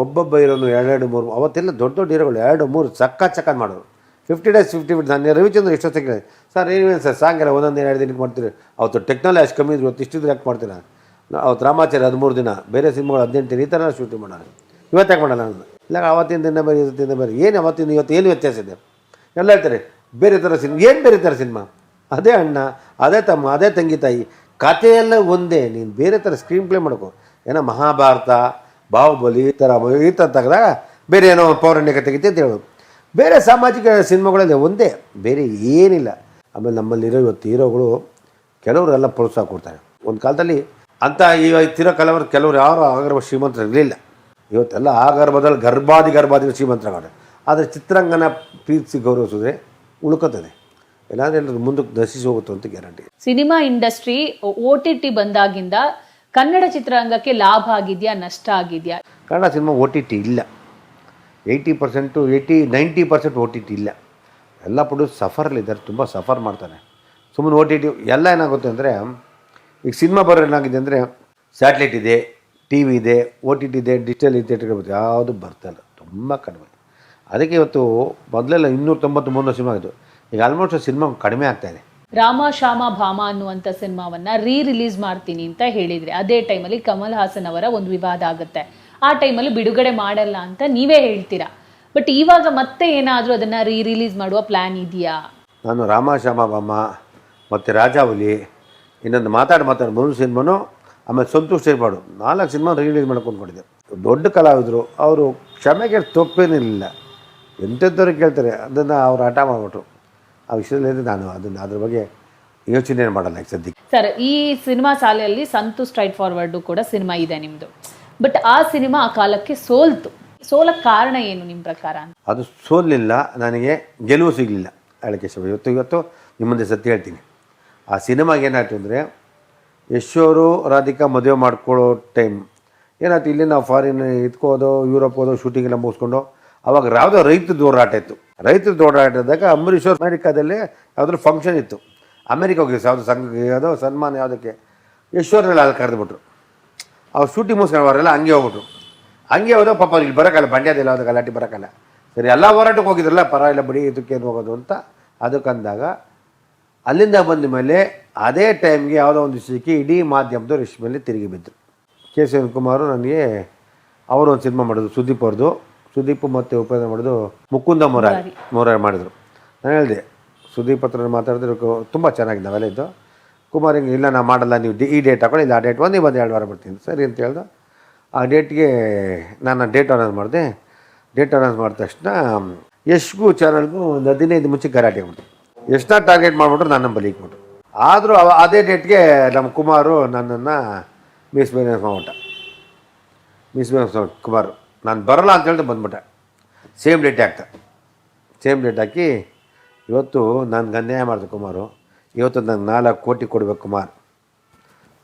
ಒಬ್ಬೊಬ್ಬ ಇರೋನು 2-3 ಅವತ್ತೆಲ್ಲ ದೊಡ್ಡ ಹೀರೋಗಳು 2-3 ಚಕ್ಕ ಮಾಡೋರು. 50 days 50 minutes. ನಾನು ರವಿಚಂದ್ರ ಎಷ್ಟೊತ್ತು ಕೇಳಿ, ಸರ್ ಏನೇನು ಸರ್ ಸಾಂಗೆಲ್ಲ 1-2 ದಿನಕ್ಕೆ ಮಾಡ್ತೀರಿ, ಅವತ್ತು ಟೆಕ್ನಾಲಜಿ ಅಷ್ಟು ಕಮ್ಮಿ ಇದ್ರು, ಇವತ್ತು ಇಷ್ಟಿದ್ರೆ ಯಾಕೆ ಮಾಡ್ತೀರಾ? ಅವತ್ತು ರಾಮಾಚಾರ್ಯ 13 ದಿನ, ಬೇರೆ ಸಿನಿಮಾಗಳು 18 ದಿನ, ಈ ಥರ ಶೂಟಿಂಗ್ ಮಾಡೋಣ. ಇವತ್ತು ಯಾಕೆ ಮಾಡೋಣ ನಾನು? ಇಲ್ಲ ಅವತ್ತಿನ ದಿನ ಬೇರೆ, ಇವತ್ತಿನ ಬೇರೆ. ಏನು ಅವತ್ತಿನ ಇವತ್ತು ಏನು ವ್ಯತ್ಯಾಸ ಇದೆ? ಎಲ್ಲ ಹೇಳ್ತಾರೆ ಬೇರೆ ಥರ ಸಿನಿಮಾ. ಏನು ಬೇರೆ ಥರ ಸಿನಿಮಾ? ಅದೇ ಅಣ್ಣ, ಅದೇ ತಮ್ಮ, ಅದೇ ತಂಗಿ ತಾಯಿ, ಕಥೆಯೆಲ್ಲ ಒಂದೇ. ನೀನು ಬೇರೆ ಥರ ಸ್ಕ್ರೀನ್ ಪ್ಲೇ ಮಾಡ್ಕೋ. ಏನೋ ಮಹಾಭಾರತ, ಬಾಹುಬಲಿ ಈ ಥರ ತೆಗೆದಾಗ ಬೇರೆ ಏನೋ ಪೌರಾಣಿಕ ತೆಗಿತೆ ಅಂತ ಹೇಳ್ಬೋದು. ಬೇರೆ ಸಾಮಾಜಿಕ ಸಿನಿಮಾಗಳಲ್ಲಿ ಒಂದೇ, ಬೇರೆ ಏನಿಲ್ಲ. ಆಮೇಲೆ ನಮ್ಮಲ್ಲಿರೋ ಇವತ್ತು ಹೀರೋಗಳು ಕೆಲವರೆಲ್ಲ ಪ್ರೋತ್ಸಾಹ ಕೊಡ್ತಾರೆ. ಒಂದು ಕಾಲದಲ್ಲಿ ಅಂಥ ಇವತ್ತಿರೋ ಕೆಲವರು ಯಾರು ಆಗರ್ಭ ಶ್ರೀಮಂತರು ಇರಲಿಲ್ಲ. ಇವತ್ತೆಲ್ಲ ಆಗರ್ಭದಲ್ಲಿ ಗರ್ಭಾದಿ ಶ್ರೀಮಂತರಾಗವ್ರೆ. ಆದರೆ ಚಿತ್ರಾಂಗನ ಪ್ರೀತಿಸಿ ಗೌರವಿಸಿದ್ರೆ ಉಳ್ಕೋತದೆ, ಇಲ್ಲಾಂದ್ರೆ ಎಲ್ಲರೂ ಮುಂದಕ್ಕೆ ನಶಿಸಿ ಹೋಗುತ್ತೆ ಅಂತ ಗ್ಯಾರಂಟಿ. ಸಿನಿಮಾ ಇಂಡಸ್ಟ್ರಿ OTT ಬಂದಾಗಿಂದ ಕನ್ನಡ ಚಿತ್ರರಂಗಕ್ಕೆ ಲಾಭ ಆಗಿದೆಯಾ, ನಷ್ಟ ಆಗಿದೆಯಾ? ಕನ್ನಡ ಸಿನಿಮಾ OTT ಇಲ್ಲ. 90% OTT ಇಲ್ಲ. ಎಲ್ಲ ಪ್ರೊಡ್ಯೂಸ್ ಸಫರಲ್ಲಿದ್ದಾರೆ, ತುಂಬ ಸಫರ್ ಮಾಡ್ತಾರೆ. ಸುಮ್ಮನೆ OTT ಎಲ್ಲ ಏನಾಗುತ್ತೆ ಅಂದರೆ, ಈಗ ಸಿನಿಮಾ ಬರೋ ಏನಾಗಿದೆ ಅಂದರೆ, ಸ್ಯಾಟ್ಲೈಟ್ ಇದೆ, ಟಿ ವಿ ಇದೆ, OTT ಇದೆ, ಡಿಜಿಟಲ್ ಥಿಯೇಟರ್ಗಳು ಯಾವುದು ಬರ್ತಾಯಿಲ್ಲ, ತುಂಬ ಕಡಿಮೆ. ಅದಕ್ಕೆ ಇವತ್ತು ಮೊದಲೆಲ್ಲ 290-300 ಸಿನಿಮಾ ಇದು, ಈಗ ಆಲ್ಮೋಸ್ಟ್ ಸಿನಿಮಾ ಕಡಿಮೆ ಆಗ್ತಾಯಿದೆ. ರಾಮ ಶ್ಯಾಮ ಭಾಮ ಅನ್ನುವಂಥ ಸಿನಿಮಾವನ್ನ ರಿಲೀಸ್ ಮಾಡ್ತೀನಿ ಅಂತ ಹೇಳಿದ್ರಿ. ಅದೇ ಟೈಮಲ್ಲಿ ಕಮಲ್ ಹಾಸನ್ ಅವರ ಒಂದು ವಿವಾದ ಆಗುತ್ತೆ. ಆ ಟೈಮಲ್ಲಿ ಬಿಡುಗಡೆ ಮಾಡಲ್ಲ ಅಂತ ನೀವೇ ಹೇಳ್ತೀರಾ. ಬಟ್ ಇವಾಗ ಮತ್ತೆ ಏನಾದರೂ ಅದನ್ನು ರಿಲೀಸ್ ಮಾಡುವ ಪ್ಲ್ಯಾನ್ ಇದೆಯಾ? ನಾನು ರಾಮ ಶ್ಯಾಮ ಭಾಮ ಮತ್ತು ರಾಜಾವಲಿ ಇನ್ನೊಂದು ಮಾತಾಡಿ ಮೂರು ಸಿನಿಮಾನು, ಆಮೇಲೆ ಸಂತೋಷ್ ಇರಬಾರ್ದು 4 ಸಿನಿಮಾ ರಿಲೀಸ್ ಮಾಡ್ಕೊಂಡ್ಕೊಂಡಿದ್ದೆ. ದೊಡ್ಡ ಕಲಾವಿದರು, ಅವರು ಕ್ಷಮೆಗೆ ತಪ್ಪೇನಿಲ್ಲ, ಎಂಥದ್ದವ್ರಿಗೆ ಕೇಳ್ತಾರೆ. ಅದನ್ನು ಅವ್ರು ಹಠ ಮಾಡಿಬಿಟ್ರು. ಆ ವಿಷಯದಲ್ಲಿ ನಾನು ಅದ್ರ ಬಗ್ಗೆ ಯೋಚನೆ ಮಾಡಲ್ಲ ಈಗ ಸದ್ಯಕ್ಕೆ. ಸರ್, ಈ ಸಿನಿಮಾ ಸಾಲೆಯಲ್ಲಿ ಸಂತು ಸ್ಟ್ರೈಟ್ ಫಾರ್ವರ್ಡು ಕೂಡ ಸಿನಿಮಾ ಇದೆ ನಿಮ್ಮದು. ಬಟ್ ಆ ಸಿನಿಮಾ ಆ ಕಾಲಕ್ಕೆ ಸೋಲಕ್ಕೆ ಕಾರಣ ಏನು ನಿಮ್ಮ ಪ್ರಕಾರ? ಅದು ಸೋಲಿಲ್ಲ, ನನಗೆ ಗೆಲುವು ಸಿಗಲಿಲ್ಲ ಹೇಳಕ್ಕೆ ಇಷ್ಟ. ಇವತ್ತು ನಿಮ್ಮ ಮುಂದೆ ಸತ್ಯ ಹೇಳ್ತೀನಿ. ಆ ಸಿನಿಮಾಗೆ ಏನಾಯ್ತು ಅಂದರೆ, ಯಶೋರು ರಾಧಿಕಾ ಮದುವೆ ಮಾಡ್ಕೊಳ್ಳೋ ಟೈಮ್ ಏನಾಯ್ತು, ಇಲ್ಲಿ ನಾವು ಫಾರಿನ್ ಇದ್ಕೋದು, ಯುರೋಪ್ ಹೋದೋ, ಶೂಟಿಂಗ್ ಎಲ್ಲ ಮುಗಿಸ್ಕೊಂಡು, ಅವಾಗ ಯಾವುದೋ ರೈತದ ಹೋರಾಟ ಇತ್ತು. ರೈತರ ಹೋರಾಟದಾಗ ಅಂಬರೀಷ್ ಅವರು ಅಮೆರಿಕಾದಲ್ಲಿ ಯಾವುದಾದ್ರು ಫಂಕ್ಷನ್ ಇತ್ತು, ಅಮೆರಿಕ ಹೋಗಿ ಯಾವುದೋ ಸಂಘ ಯಾವುದೋ ಸನ್ಮಾನ ಯಾವುದಕ್ಕೆ, ಯಶೋರ್ನೆಲ್ಲ ಅಲ್ಲಿ ಕರೆದುಬಿಟ್ರು. ಅವ್ರು ಶೂಟಿಂಗ್ ಮುಗಿಸ್ಕೊಂಡು ಅವರೆಲ್ಲ ಹಂಗೆ ಹೋಗ್ಬಿಟ್ರು. ಹಂಗೆ ಹೋದೋ ಪಾಪ ಇಲ್ಲಿ ಬರೋಕ್ಕಲ್ಲ, ಮಂಡ್ಯದಲ್ಲಿ ಯಾವುದೋ ಗಲಾಟೆ ಬರೋಕ್ಕಲ್ಲ. ಸರಿ, ಎಲ್ಲ ಹೋರಾಟಕ್ಕೆ ಹೋಗಿದ್ರಲ್ಲ, ಪರವಾಗಿಲ್ಲ ಬಿಡಿ, ಇದಕ್ಕೇನು ಹೋಗೋದು ಅಂತ ಅದಕ್ಕಂದಾಗ ಅಲ್ಲಿಂದ ಬಂದ ಮೇಲೆ ಅದೇ ಟೈಮ್ಗೆ ಯಾವುದೋ ಒಂದು ವಿಷಯಕ್ಕೆ ಇಡೀ ಮಾಧ್ಯಮದವ್ರು ಇಷ್ಟ ಮೇಲೆ ತಿರುಗಿ ಬಿದ್ದರು. ಕೆ. ಶಿವಕುಮಾರು ನನಗೆ ಅವರು ಒಂದು ಸಿನಿಮಾ ಮಾಡೋದು, ಸುದೀಪ್ ಮತ್ತು ಉಪೇಂದ್ರ ಮಾಡೋದು ಮುಕುಂದ ಮೊರಾರಿ ಮಾಡಿದರು. ನಾನು ಹೇಳಿದೆ, ಸುದೀಪ್ ಹತ್ರ ಮಾತಾಡಿದ್ರೆ ತುಂಬ ಚೆನ್ನಾಗಿದೆ, ನಾವೆಲ್ಲ ಇದ್ದು. ಕುಮಾರ್ ಹಿಂಗೆ ಇಲ್ಲ ನಾ ಮಾಡಲ್ಲ, ನೀವು ಈ ಡೇಟ್ ಹಾಕೊಳ್ಳಿ, ಇಲ್ಲ ಆ ಡೇಟ್ ಒಂದು 2 ವಾರ ಬರ್ತೀನಿ ಸರಿ ಅಂತ ಹೇಳ್ದು. ಆ ಡೇಟ್ಗೆ ನಾನು ಡೇಟ್ ಅನೌನ್ಸ್ ಮಾಡಿದೆ. ಡೇಟ್ ಅನೌನ್ಸ್ ಮಾಡಿದ ತಕ್ಷಣ ಯಶ್ಗೂ ಚಾನಲ್ಗೂ ಒಂದು 15 ಮುಂಚೆ ಗಲಾಟೆ ಆಗ್ಬಿಡ್ತು. ಎಷ್ಟನ್ನ ಟಾರ್ಗೆಟ್ ಮಾಡಿಬಿಟ್ರು, ನನ್ನ ನಂಬಲ್ಲಿ ಇಕ್ಬಿಟ್ರು. ಆದರೂ ಅದೇ ಡೇಟ್ಗೆ ನಮ್ಮ ಕುಮಾರು ನನ್ನನ್ನು ಮಿಸ್ಬಿಹೇವ್ ಕುಮಾರು ನಾನು ಬರೋಲ್ಲ ಅಂತ ಹೇಳಿದ್ರೆ ಬಂದ್ಬಿಟ್ಟೆ. ಸೇಮ್ ಡೇಟ್ ಹಾಕಿ ಇವತ್ತು ನನಗೆ ಅನ್ಯಾಯ ಮಾಡಿದೆ ಕುಮಾರು. ಇವತ್ತು ನನಗೆ 4 ಕೋಟಿ ಕೊಡಬೇಕು ಕುಮಾರ್,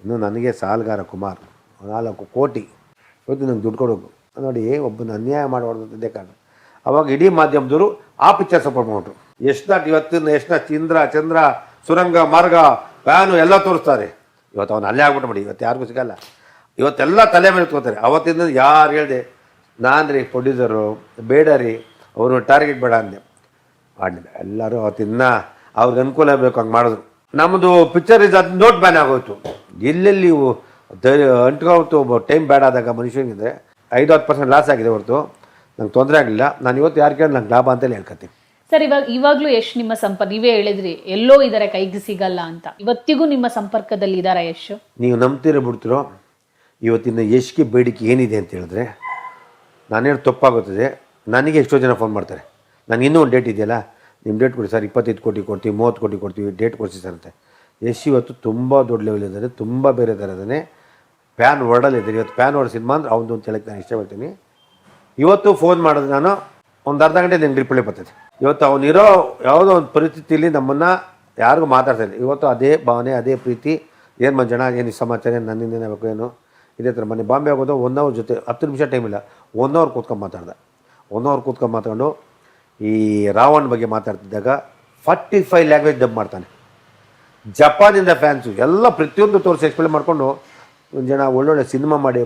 ಇನ್ನು ನನಗೆ ಸಾಲಗಾರ ಕುಮಾರ್, 4 ಕೋಟಿ ಇವತ್ತು ನಂಗೆ ದುಡ್ಡು ಕೊಡಬೇಕು ನೋಡಿ. ಒಬ್ಬನ ಅನ್ಯಾಯ ಮಾಡಬಾರ್ದು ಕಾರಣ. ಅವಾಗ ಇಡೀ ಮಾಧ್ಯಮದವರು ಆ ಪಿಕ್ಚರ್ ಸಪೋರ್ಟ್ ಮಾಡಿಬಿಟ್ರು. ಎಷ್ಟನ್ನ ಚಂದ್ರ ಸುರಂಗ ಮಾರ್ಗ ವ್ಯಾನು ಎಲ್ಲ ತೋರಿಸ್ತಾರೆ. ಇವತ್ತು ಅವನು ಅಲ್ಲೇ ಆಗ್ಬಿಟ್ಟು ಮಾಡಿ, ಇವತ್ತು ಯಾರಿಗೂ ಸಿಗಲ್ಲ. ಇವತ್ತೆಲ್ಲ ತಲೆ ಮೇಲೆ ತಗೋತಾರೆ. ಅವತ್ತಿಂದ ಯಾರು ಹೇಳಿದೆ, ನಾನು ರೀ ಪ್ರೊಡ್ಯೂಸರು, ಬೇಡ ರೀ ಅವರು ಟಾರ್ಗೆಟ್ ಬೇಡ ಅಂದೆ, ಮಾಡಲಿಲ್ಲ. ಎಲ್ಲರೂ ಅವತ್ತಿನ ಅವ್ರಿಗೆ ಅನುಕೂಲ ಬೇಕು ಹಂಗೆ ಮಾಡಿದ್ರು. ನಮ್ಮದು ಪಿಕ್ಚರ್ ಅದು ನೋಟ್ ಬ್ಯಾನ್ ಆಗೋಯ್ತು. ಎಲ್ಲೆಲ್ಲಿ ಅಂಟ್ಕೊಳ್ತು. ಟೈಮ್ ಬೇಡ ಆದಾಗ ಮನುಷ್ಯನಿಗೆ 5-10% ಲಾಸ್ ಆಗಿದೆ ಹೊರತು ನಂಗೆ ತೊಂದರೆ ಆಗಲಿಲ್ಲ. ನಾನು ಇವತ್ತು ಯಾರು ಕೇಳಿ ನಂಗೆ ಲಾಭ ಅಂತಲೇ ಹೇಳ್ಕೊತೀನಿ. ಸರ್, ಇವಾಗಲೂ ಯಶ್ ನಿಮ್ಮ ನೀವೇ ಹೇಳಿದ್ರಿ ಎಲ್ಲೋ ಇದ್ದಾರೆ, ಕೈಗೆ ಸಿಗಲ್ಲ ಅಂತ. ಇವತ್ತಿಗೂ ನಿಮ್ಮ ಸಂಪರ್ಕದಲ್ಲಿ ಇದ್ದಾರಾ ಯಶ್? ನೀವು ನಂಬ್ತಿರೋ ಬಿಡ್ತಿರೋ, ಇವತ್ತಿನ ಯಶ್ಗೆ ಬೇಡಿಕೆ ಏನಿದೆ ಅಂತ ಹೇಳಿದ್ರೆ ನಾನು ಹೇಳಿ ತಪ್ಪಾಗುತ್ತದೆ. ನನಗೆ ಎಷ್ಟೋ ಜನ ಫೋನ್ ಮಾಡ್ತಾರೆ, ನನಗೆ ಇನ್ನೂ ಒಂದು ಡೇಟ್ ಇದೆಯಲ್ಲ, ನಿಮ್ಮ ಡೇಟ್ ಕೊಡಿ ಸರ್, 25 ಕೋಟಿ ಕೊಡ್ತೀವಿ, 30 ಕೋಟಿ ಕೊಡ್ತೀವಿ, ಡೇಟ್ ಕೊಡಿಸಿ ಸರ್ ಅಂತ. ಯಶ್ ಇವತ್ತು ತುಂಬ ದೊಡ್ಡ ಲೆವೆಲ್ ಇದ್ದಾರೆ, ತುಂಬ ಬೇರೆ ಥರ ಇದ್ದಾನೆ, ಪ್ಯಾನ್ ವರ್ಡಲ್ಲಿದ್ದಾರೆ. ಇವತ್ತು ಪ್ಯಾನ್ ವರ್ಡ್ ಸಿನಿಮಾ ಅಂದ್ರೆ ಅವನು ಅಂತ ಹೇಳಕ್ಕೆ ನಾನು ಇಷ್ಟಪಡ್ತೀನಿ. ಇವತ್ತು ಫೋನ್ ಮಾಡಿದ್ರೆ ನಾನು ಒಂದು ಅರ್ಧ ಗಂಟೆ ನನಗೆ ರಿಪ್ಲೈ ಬರ್ತದೆ. ಇವತ್ತು ಅವನಿರೋ ಯಾವುದೋ ಒಂದು ಪರಿಸ್ಥಿತಿಯಲ್ಲಿ ನಮ್ಮನ್ನು ಯಾರಿಗೂ ಮಾತಾಡ್ತಾಯಿಲ್ಲ. ಇವತ್ತು ಅದೇ ಭಾವನೆ, ಅದೇ ಪ್ರೀತಿ. ಏನು ಮಂಜಣ್ಣ, ಏನು ಸಮಾಚಾರ, ನನ್ನಿಂದ ಬೇಕು ಏನು, ಇದೇ ಥರ ಮೊನ್ನೆ ಬಾಂಬೆ ಆಗೋದು 1 ಅವರ್ ಜೊತೆ 10 ನಿಮಿಷ ಟೈಮ್ ಇಲ್ಲ, 1 ಅವರ್ ಕೂತ್ಕೊಂಡು ಮಾತಾಡ್ದೆ. 1 ಅವರ್ ಕೂತ್ಕೊಂಡು ಮಾತಾಡು ಈ ರಾವಣ್ ಬಗ್ಗೆ ಮಾತಾಡ್ತಿದ್ದಾಗ 45 ಲ್ಯಾಂಗ್ವೇಜ್ ಡಬ್ ಮಾಡ್ತಾನೆ. ಜಪಾನಿಂದ ಫ್ಯಾನ್ಸು ಎಲ್ಲ ಪ್ರತಿಯೊಂದು ತೋರಿಸಿ ಎಕ್ಸ್ಪ್ಲೇನ್ ಮಾಡಿಕೊಂಡು ಒಂದು ಜನ ಒಳ್ಳೊಳ್ಳೆ ಸಿನಿಮಾ ಮಾಡಿ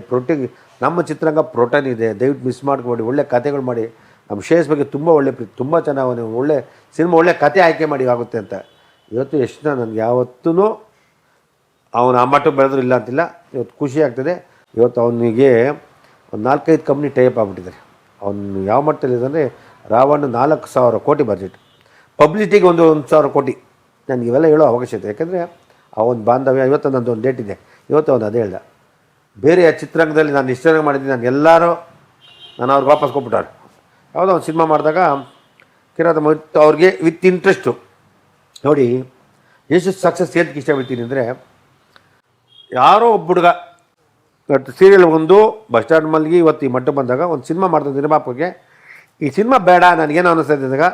ನಮ್ಮ ಚಿತ್ರರಂಗ ಪ್ರೋಟೀನ್ ಇದೆ, ದಯವಿಟ್ಟು ಮಿಸ್ ಮಾಡ್ಕೊಬೇಡಿ. ಒಳ್ಳೆ ಕಥೆಗಳು ಮಾಡಿ, ನಮ್ಮ ಶೇರ್ಸ್ ಬಗ್ಗೆ ತುಂಬ ಒಳ್ಳೆ ಪ್ರೀತಿ, ತುಂಬ ಚೆನ್ನಾಗಿ ಒಳ್ಳೆ ಸಿನಿಮಾ, ಒಳ್ಳೆ ಕತೆ ಆಯ್ಕೆ ಮಾಡಿ ಆಗುತ್ತೆ ಅಂತ. ಇವತ್ತು ಎಷ್ಟು ನನಗೆ ಯಾವತ್ತೂ ಅವನು ಆ ಮಟ್ಟಕ್ಕೆ ಬೆಳೆದ್ರು ಇಲ್ಲ ಅಂತಿಲ್ಲ. ಇವತ್ತು ಖುಷಿ ಆಗ್ತದೆ. ಇವತ್ತು ಅವನಿಗೆ ಒಂದು 4-5 ಕಂಪ್ನಿ ಟೈಪ್ ಆಗಿಬಿಟ್ಟಿದ್ದಾರೆ. ಅವನು ಯಾವ ಮಟ್ಟದಲ್ಲಿದೆ ರಾವಣ 4,000 ಕೋಟಿ ಬಜೆಟ್, ಪಬ್ಲಿಸಿಟಿಗೆ ಒಂದು 1,000 ಕೋಟಿ. ನನಗೆ ಇವೆಲ್ಲ ಹೇಳೋ ಅವಶ್ಯಕತೆ, ಯಾಕೆಂದರೆ ಆ ಒಂದು ಬಾಂಧವ್ಯ. ಇವತ್ತು ನಂದು ಒಂದು ಡೇಟ್ ಇದೆ, ಇವತ್ತು ಅವನು ಅದೇ ಹೇಳ್ದ. ಬೇರೆ ಚಿತ್ರರಂಗದಲ್ಲಿ ನಾನು ಇಷ್ಟ ಮಾಡಿದ್ದೀನಿ, ನಾನು ಅವ್ರಿಗೆ ವಾಪಸ್ ಕೊಟ್ಬಿಟ್ಟಾರೆ. ಯಾವುದೋ ಒಂದು ಸಿನಿಮಾ ಮಾಡಿದಾಗ ಕಿರಾತ ಅವ್ರಿಗೆ ವಿತ್ ಇಂಟ್ರೆಸ್ಟು ನೋಡಿ ಎಷ್ಟು ಸಕ್ಸಸ್ ಏನಕ್ಕೆ ಇಷ್ಟಪಡ್ತೀನಿ ಅಂದರೆ, ಯಾರೋ ಒಬ್ಬ ಹುಡುಗ ಸೀರಿಯಲ್ ಒಂದು ಬಸ್ ಸ್ಟ್ಯಾಂಡ್ ಮಲ್ಗಿ ಇವತ್ತು ಈ ಮಟ್ಟ ಬಂದಾಗ ಒಂದು ಸಿನಿಮಾ ಮಾಡ್ತಾರೆ ನಿರ್ಮಾಪಕರಿಗೆ, ಈ ಸಿನಿಮಾ ಬೇಡ ನನಗೇನೋ ಅನ್ನಿಸ್ತಾ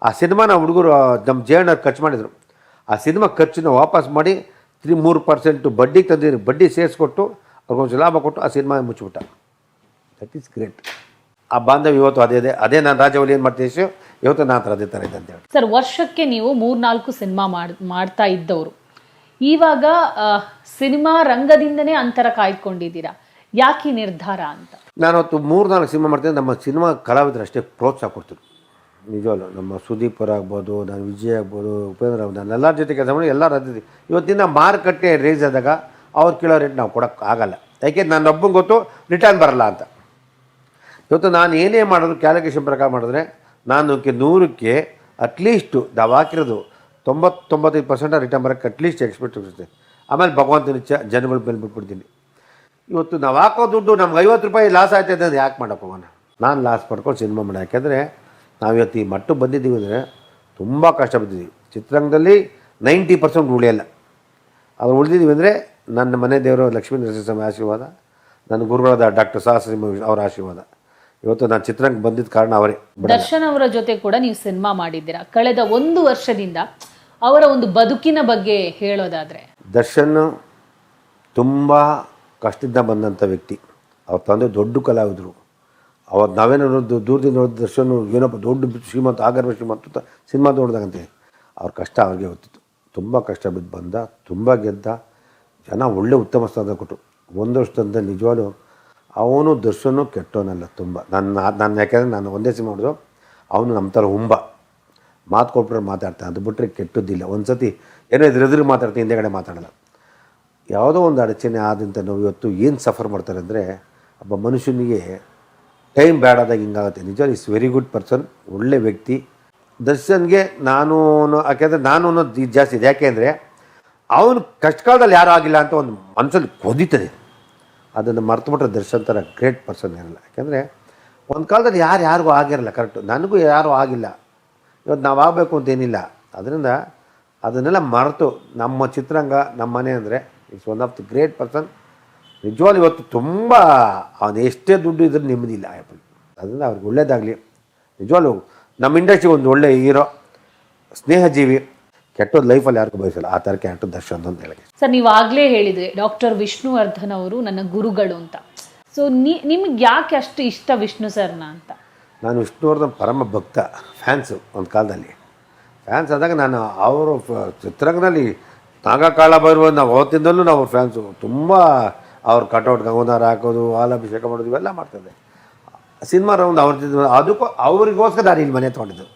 ಆ ಸಿನಿಮಾನ ಹುಡುಗರು ನಮ್ಮ ಜೇಣವ್ರು ಖರ್ಚು ಮಾಡಿದರು. ಆ ಸಿನಿಮಾ ಖರ್ಚನ್ನ ವಾಪಸ್ ಮಾಡಿ 3% ಬಡ್ಡಿಗೆ ತಂದಿದ್ರು, ಬಡ್ಡಿ ಸೇರಿಸ್ಕೊಟ್ಟು ಅವ್ರಿಗೊಂದು ಲಾಭ ಕೊಟ್ಟು ಆ ಸಿನಿಮಾ ಮುಚ್ಚಿಬಿಟ್ಟ. That is great. ಆ ಬಾಂಧವ್ಯ ಇವತ್ತು ಅದೇ ನಾನು ರಾಜವಲ್ಲಿ ಏನು ಮಾಡ್ತೀನಿ ಇವತ್ತು ನಾನು ಹತ್ರ ಅದೇ ಥರ ಇದೆ ಅಂತೇಳಿ. ಸರ್, ವರ್ಷಕ್ಕೆ ನೀವು 3-4 ಸಿನಿಮಾ ಮಾಡ್ತಾ ಇದ್ದವರು, ಇವಾಗ ಸಿನಿಮಾ ರಂಗದಿಂದನೇ ಅಂತರ ಕಾಯ್ದುಕೊಂಡಿದ್ದೀರಾ, ಯಾಕೆ ನಿರ್ಧಾರ ಅಂತ? ನಾನು ಅವತ್ತು 3-4 ಸಿನಿಮಾ ಮಾಡ್ತೀನಿ. ನಮ್ಮ ಸಿನಿಮಾ ಕಲಾವಿದರು ಅಷ್ಟೇ ಪ್ರೋತ್ಸಾಹ ಕೊಡ್ತೀನಿ ನಿಜವಲ್ಲ. ನಮ್ಮ ಸುದೀಪ್ ಅವರ ಆಗ್ಬೋದು, ನಾನು ವಿಜಯ್ ಆಗ್ಬೋದು, ಉಪೇಂದ್ರ ಆಗ್ಬೋದು, ನಾನು ಎಲ್ಲರ ಜೊತೆ ಕೆಲಸ ಮಾಡಿ ಎಲ್ಲರೂ ಅದಿದ್ದೀವಿ. ಇವತ್ತಿನ ಮಾರುಕಟ್ಟೆ ರೇಸ್ ಆದಾಗ ಅವ್ರು ಕೇಳೋ ರೇಟ್ ನಾವು ಕೊಡೋಕ್ಕೆ ಆಗಲ್ಲ. ಯಾಕೆಂದ್ರೆ ನಾನು ಒಬ್ಬಂಗೆ ಗೊತ್ತು ರಿಟರ್ನ್ ಬರಲ್ಲ ಅಂತ. ಇವತ್ತು ನಾನು ಏನೇ ಮಾಡಿದ್ರು ಕ್ಯಾಲ್ಕುಲೇಷನ್ ಪ್ರಕಾರ ಮಾಡಿದ್ರೆ ನಾನು 100ಕ್ಕೆ ಅಟ್ಲೀಸ್ಟು ನಾವು ಹಾಕಿರೋದು 90-95% ರಿಟರ್ನ್ ಬರೋಕ್ಕೆ ಅಟ್ಲೀಸ್ಟ್ ಎಕ್ಸ್ಪೆಕ್ಟ್ ಇರುತ್ತೆ. ಆಮೇಲೆ ಭಗವಂತನ ಜನಗಳ ಮೇಲೆ ಬಿಟ್ಬಿಡ್ತೀನಿ. ಇವತ್ತು ನಾವು ಹಾಕೋ ದುಡ್ಡು ನಮ್ಗೆ 50 ರೂಪಾಯಿ ಲಾಸ್ ಆಗ್ತಾಯಿದೆ ಅದು ಯಾಕೆ ಮಾಡಪ್ಪ ನಾನು ಲಾಸ್ ಪಡ್ಕೊಂಡು ಸಿನಿಮಾ ಮಾಡಿ. ಯಾಕೆಂದರೆ ನಾವು ಇವತ್ತು ಈ ಮಟ್ಟಕ್ಕೆ ಬಂದಿದ್ದೀವಿ ಅಂದರೆ ತುಂಬ ಕಷ್ಟ ಬಿದ್ದಿದ್ದೀವಿ. ಚಿತ್ರರಂಗದಲ್ಲಿ 90% ಉಳಿಯಲ್ಲ. ಅದು ಉಳಿದಿದ್ದೀವಿ ಅಂದರೆ ನನ್ನ ಮನೆ ದೇವರು ಲಕ್ಷ್ಮೀ ನರಸಿಂಹ ಆಶೀರ್ವಾದ, ನನ್ನ ಗುರುಗಳಾದ ಡಾಕ್ಟರ್ ಸಹಸ್ರ ಅವರ ಆಶೀರ್ವಾದ. ಇವತ್ತು ನಾನು ಚಿತ್ರರಂಗಕ್ಕೆ ಬಂದಿದ್ದ ಕಾರಣ ಅವರೇ. ದರ್ಶನ್ ಅವರ ಜೊತೆ ಕೂಡ ನೀವು ಸಿನಿಮಾ ಮಾಡಿದ್ದೀರಾ. ಕಳೆದ 1 ವರ್ಷದಿಂದ ಅವರ ಒಂದು ಬದುಕಿನ ಬಗ್ಗೆ ಹೇಳೋದಾದರೆ, ದರ್ಶನ್ ತುಂಬ ಕಷ್ಟದಿಂದ ಬಂದಂಥ ವ್ಯಕ್ತಿ. ಅವ್ರ ತಂದೆ ದೊಡ್ಡ ಕಲಾವಿದರು. ಅವತ್ತು ನಾವೇನೋ ದೂರದಿಂದ ನೋಡಿದ ದರ್ಶನ್ ಏನಪ್ಪ ದೊಡ್ಡ ಶ್ರೀಮಂತ ಆಗರ್ಭ ಶ್ರೀಮಂತ ಅಂತ ಸಿನಿಮಾ ನೋಡಿದಾಗಂತೆ. ಅವ್ರ ಕಷ್ಟ ಅವ್ರಿಗೆ ಗೊತ್ತಿತ್ತು. ತುಂಬ ಕಷ್ಟ ಬಿದ್ದು ಬಂದ, ತುಂಬ ಗೆದ್ದ, ಜನ ಒಳ್ಳೆ ಉತ್ತಮ ಸ್ಥಾನ ಕೊಟ್ಟರು. 1 ವರ್ಷದಿಂದ ನಿಜವಾಗ್ಲೂ ಅವನು ದರ್ಶನು ಕೆಟ್ಟವನಲ್ಲ. ತುಂಬ ನನ್ನ ಯಾಕೆಂದರೆ ನಾನು ಒಂದೇ ಸಿನಿಮಾ ಮಾಡಿದ್ರು, ಅವನು ನಮ್ಮ ಥರ ಮಾತು ಕೊಟ್ಬಿಟ್ರೆ ಮಾತಾಡ್ತಾನೆ, ಅದು ಬಿಟ್ಟರೆ ಕೆಟ್ಟದ್ದಿಲ್ಲ. ಒಂದು ಸತಿ ಏನೋ ಎದುರು ಮಾತಾಡ್ತೀನಿ, ಹಿಂದೆಗಡೆ ಮಾತಾಡಲ್ಲ. ಯಾವುದೋ ಒಂದು ಅಡಚಣೆ ಆದಂಥ ನಾವು ಇವತ್ತು ಏನು ಸಫರ್ ಮಾಡ್ತಾರೆ ಅಂದರೆ, ಒಬ್ಬ ಮನುಷ್ಯನಿಗೆ ಟೈಮ್ ಬೇಡಾದಾಗ ಹಿಂಗಾಗುತ್ತೆ. ನಿಜ ಇಸ್ ವೆರಿ ಗುಡ್ ಪರ್ಸನ್, ಒಳ್ಳೆ ವ್ಯಕ್ತಿ. ದರ್ಶನ್ಗೆ ನಾನು ಯಾಕೆಂದರೆ ನಾನು ಅನ್ನೋದು ಜಾಸ್ತಿ ಇದೆ. ಯಾಕೆಂದರೆ ಅವನು ಕಷ್ಟ ಕಾಲದಲ್ಲಿ ಯಾರೂ ಆಗಿಲ್ಲ ಅಂತ ಒಂದು ಮನಸ್ಸಲ್ಲಿ ಕೊದಿತದೆ. ಅದನ್ನು ಮರ್ತುಬಿಟ್ರೆ ದರ್ಶನ್ ಥರ ಗ್ರೇಟ್ ಪರ್ಸನ್ ಇರಲ್ಲ. ಯಾಕೆಂದರೆ ಒಂದು ಕಾಲದಲ್ಲಿ ಯಾರಿಗೂ ಆಗಿರಲ್ಲ. ಕರೆಕ್ಟು, ನನಗೂ ಯಾರೂ ಆಗಿಲ್ಲ. ಇವತ್ತು ನಾವು ಆಗಬೇಕು ಅಂತೇನಿಲ್ಲ. ಅದರಿಂದ ಅದನ್ನೆಲ್ಲ ಮರೆತು ನಮ್ಮ ಚಿತ್ರರಂಗ ನಮ್ಮ ಮನೆ ಅಂದರೆ it's one of the great person. ನಿಜವಾಗ್ಲೂ ಇವತ್ತು ತುಂಬ ಅವನು ಎಷ್ಟೇ ದುಡ್ಡು ಇದ್ರೂ ನೆಮ್ಮದಿಲ್ಲ ಆ್ಯಪಲ್. ಅದರಿಂದ ಅವ್ರಿಗೆ ಒಳ್ಳೇದಾಗಲಿ. ನಿಜವಾಗ್ಲೂ ನಮ್ಮ ಇಂಡಸ್ಟ್ರಿ ಒಂದು ಒಳ್ಳೆ ಹೀರೋ, ಸ್ನೇಹಜೀವಿ, ಕೆಟ್ಟೋದು ಲೈಫಲ್ಲಿ ಯಾರಿಗೂ ಬಯಸಲ್ಲ. ಆ ಥರ ಕ್ಯಾರೆಕ್ಟರ್ ದರ್ಶನ್ ಅಂತ ಹೇಳಿ. ಸರ್, ನೀವು ಆಗಲೇ ಹೇಳಿದ್ರಿ ಡಾಕ್ಟರ್ ವಿಷ್ಣುವರ್ಧನ್ ಅವರು ನನ್ನ ಗುರುಗಳು ಅಂತ. ಸೊ ನಿಮ್ಗೆ ಯಾಕೆ ಅಷ್ಟು ಇಷ್ಟ ವಿಷ್ಣು ಸರ್ನ ಅಂತ? ನಾನು ವಿಷ್ಣುವರ್ಧನ್ ಪರಮ ಭಕ್ತ, ಫ್ಯಾನ್ಸು. ಒಂದು ಕಾಲದಲ್ಲಿ ಫ್ಯಾನ್ಸ್ ಆದಾಗ ನಾನು ಅವರು ಚಿತ್ರರಂಗದಲ್ಲಿ ನಾಗಕಾಳ ಬರುವ ನಾವು ಅವತ್ತಿಂದಲೂ ನಾವು ಅವ್ರ ಫ್ಯಾನ್ಸು. ತುಂಬ ಅವ್ರ ಕಟೌಟ್ ಗಂಗೋದಾರ ಹಾಕೋದು, ಹಾಲಾಭಿಷೇಕ ಮಾಡೋದು, ಇವೆಲ್ಲ ಮಾಡ್ತಿದ್ದೆ. ಸಿನಿಮಾ ರೌಂಡ್ ಅದಕ್ಕೂ ಅವರಿಗೋಸ್ಕರ ನಾನು ಇಲ್ಲಿ ಮನೆ ತೊಗೊಂಡಿದ್ದು.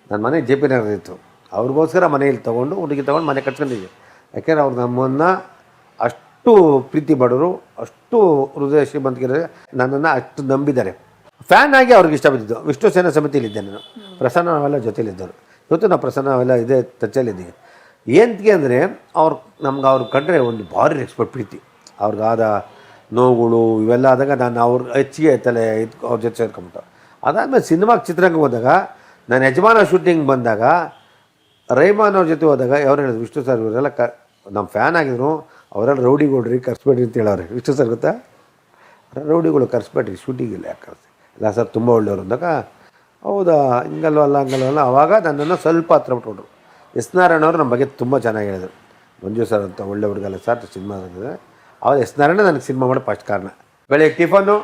ನನ್ನ ಮನೆ JP ನಗರ ಇತ್ತು. ಅವ್ರಿಗೋಸ್ಕರ ಮನೆಯಲ್ಲಿ ತೊಗೊಂಡು ಹುಡುಗಿ ತೊಗೊಂಡು ಮನೆ ಕಟ್ಕೊಂಡಿದ್ದೆ. ಯಾಕೆಂದರೆ ಅವ್ರು ನಮ್ಮನ್ನು ಅಷ್ಟು ಪ್ರೀತಿ ಮಾಡೋರು, ಅಷ್ಟು ಹೃದಯ ಶ್ರೀಮಂತಿಗೆ ನನ್ನನ್ನು ಅಷ್ಟು ನಂಬಿದ್ದಾರೆ. ಫ್ಯಾನ್ ಆಗಿ ಅವ್ರಿಗೆ ಇಷ್ಟ ಬಿದ್ದಿದ್ದು. ವಿಷ್ಣು ಸೇನಾ ಸಮಿತಿಯಲ್ಲಿದ್ದೆ ನಾನು. ಪ್ರಸನ್ನ ನಾವೆಲ್ಲ ಜೊತೆಲಿದ್ದರು. ಇವತ್ತು ನಾವು ಪ್ರಸನ್ನ ನಾವೆಲ್ಲ ಇದೇ ಟಚ್ಚಲ್ಲಿದ್ದೀವಿ. ಏನಕ್ಕೆ ಅಂದರೆ ಅವ್ರು ಕಂಡ್ರೆ ಒಂದು ಭಾರಿ ರೆಸ್ಪೆಕ್ಟ್, ಪ್ರೀತಿ. ಅವ್ರಿಗಾದ ನೋವುಗಳು ಇವೆಲ್ಲ ಆದಾಗ ನಾನು ಅವ್ರ ಹೆಚ್ಚಿಗೆ ತಲೆ ಅವ್ರ ಜೊತೆ ಸೇರ್ಕೊಂಬಿಟ್ಟು. ಅದಾದಮೇಲೆ ಸಿನಿಮಾಗೆ ಚಿತ್ರರಂಗ ಹೋದಾಗ, ನಾನು ಯಜಮಾನ ಶೂಟಿಂಗ್ ಬಂದಾಗ ರೈಮಾನ್ ಅವ್ರ ಜೊತೆ ಹೋದಾಗ ಅವ್ರು ಹೇಳಿದ್ರು, ವಿಷ್ಣು ಸರ್ ಇವರೆಲ್ಲ ನಮ್ಮ ಫ್ಯಾನ್ ಆಗಿದ್ರು, ಅವರೆಲ್ಲ ರೌಡಿಗಳ್ರಿ ಕರ್ಸ್ಬೇಡ್ರಿ ಅಂತ ಹೇಳವ್ರೆ. ವಿಷ್ಣು ಸರ್ ಗೊತ್ತಾ, ರೌಡಿಗಳು ಕರ್ಸ್ಬೇಡ್ರಿ ಶೂಟಿಂಗಿಲ್ಲ, ಯಾಕೆ ಕರ್ಸಿ ಇಲ್ಲ ಸರ್ ತುಂಬ ಒಳ್ಳೆಯವರು ಅಂದಾಗ, ಹೌದಾ ಹಂಗಲ್ವಲ್ಲ. ಆವಾಗ ನನ್ನನ್ನು ಸ್ವಲ್ಪ ಹತ್ರ ಬಿಟ್ಕೊಂಡ್ರು. ಎಸ್ ನಾರಾಯಣ ಅವರು ನಮ್ಮ ಬಗ್ಗೆ ತುಂಬ ಚೆನ್ನಾಗಿ ಹೇಳಿದರು. ಮಂಜು ಸರ್ ಅಂತ ಒಳ್ಳೆ ಹುಡುಗಲ್ಲ ಸರ್ ಸಿನಿಮಾ ಆಗಿದ್ರೆ. ಅವ್ರು ಎಸ್ ನಾರಾಯಣ ನನಗೆ ಸಿನಿಮಾ ಮಾಡೋ ಫಸ್ಟ್ ಕಾರಣ. ಬೆಳಗ್ಗೆ ಟಿಫನ್ನು,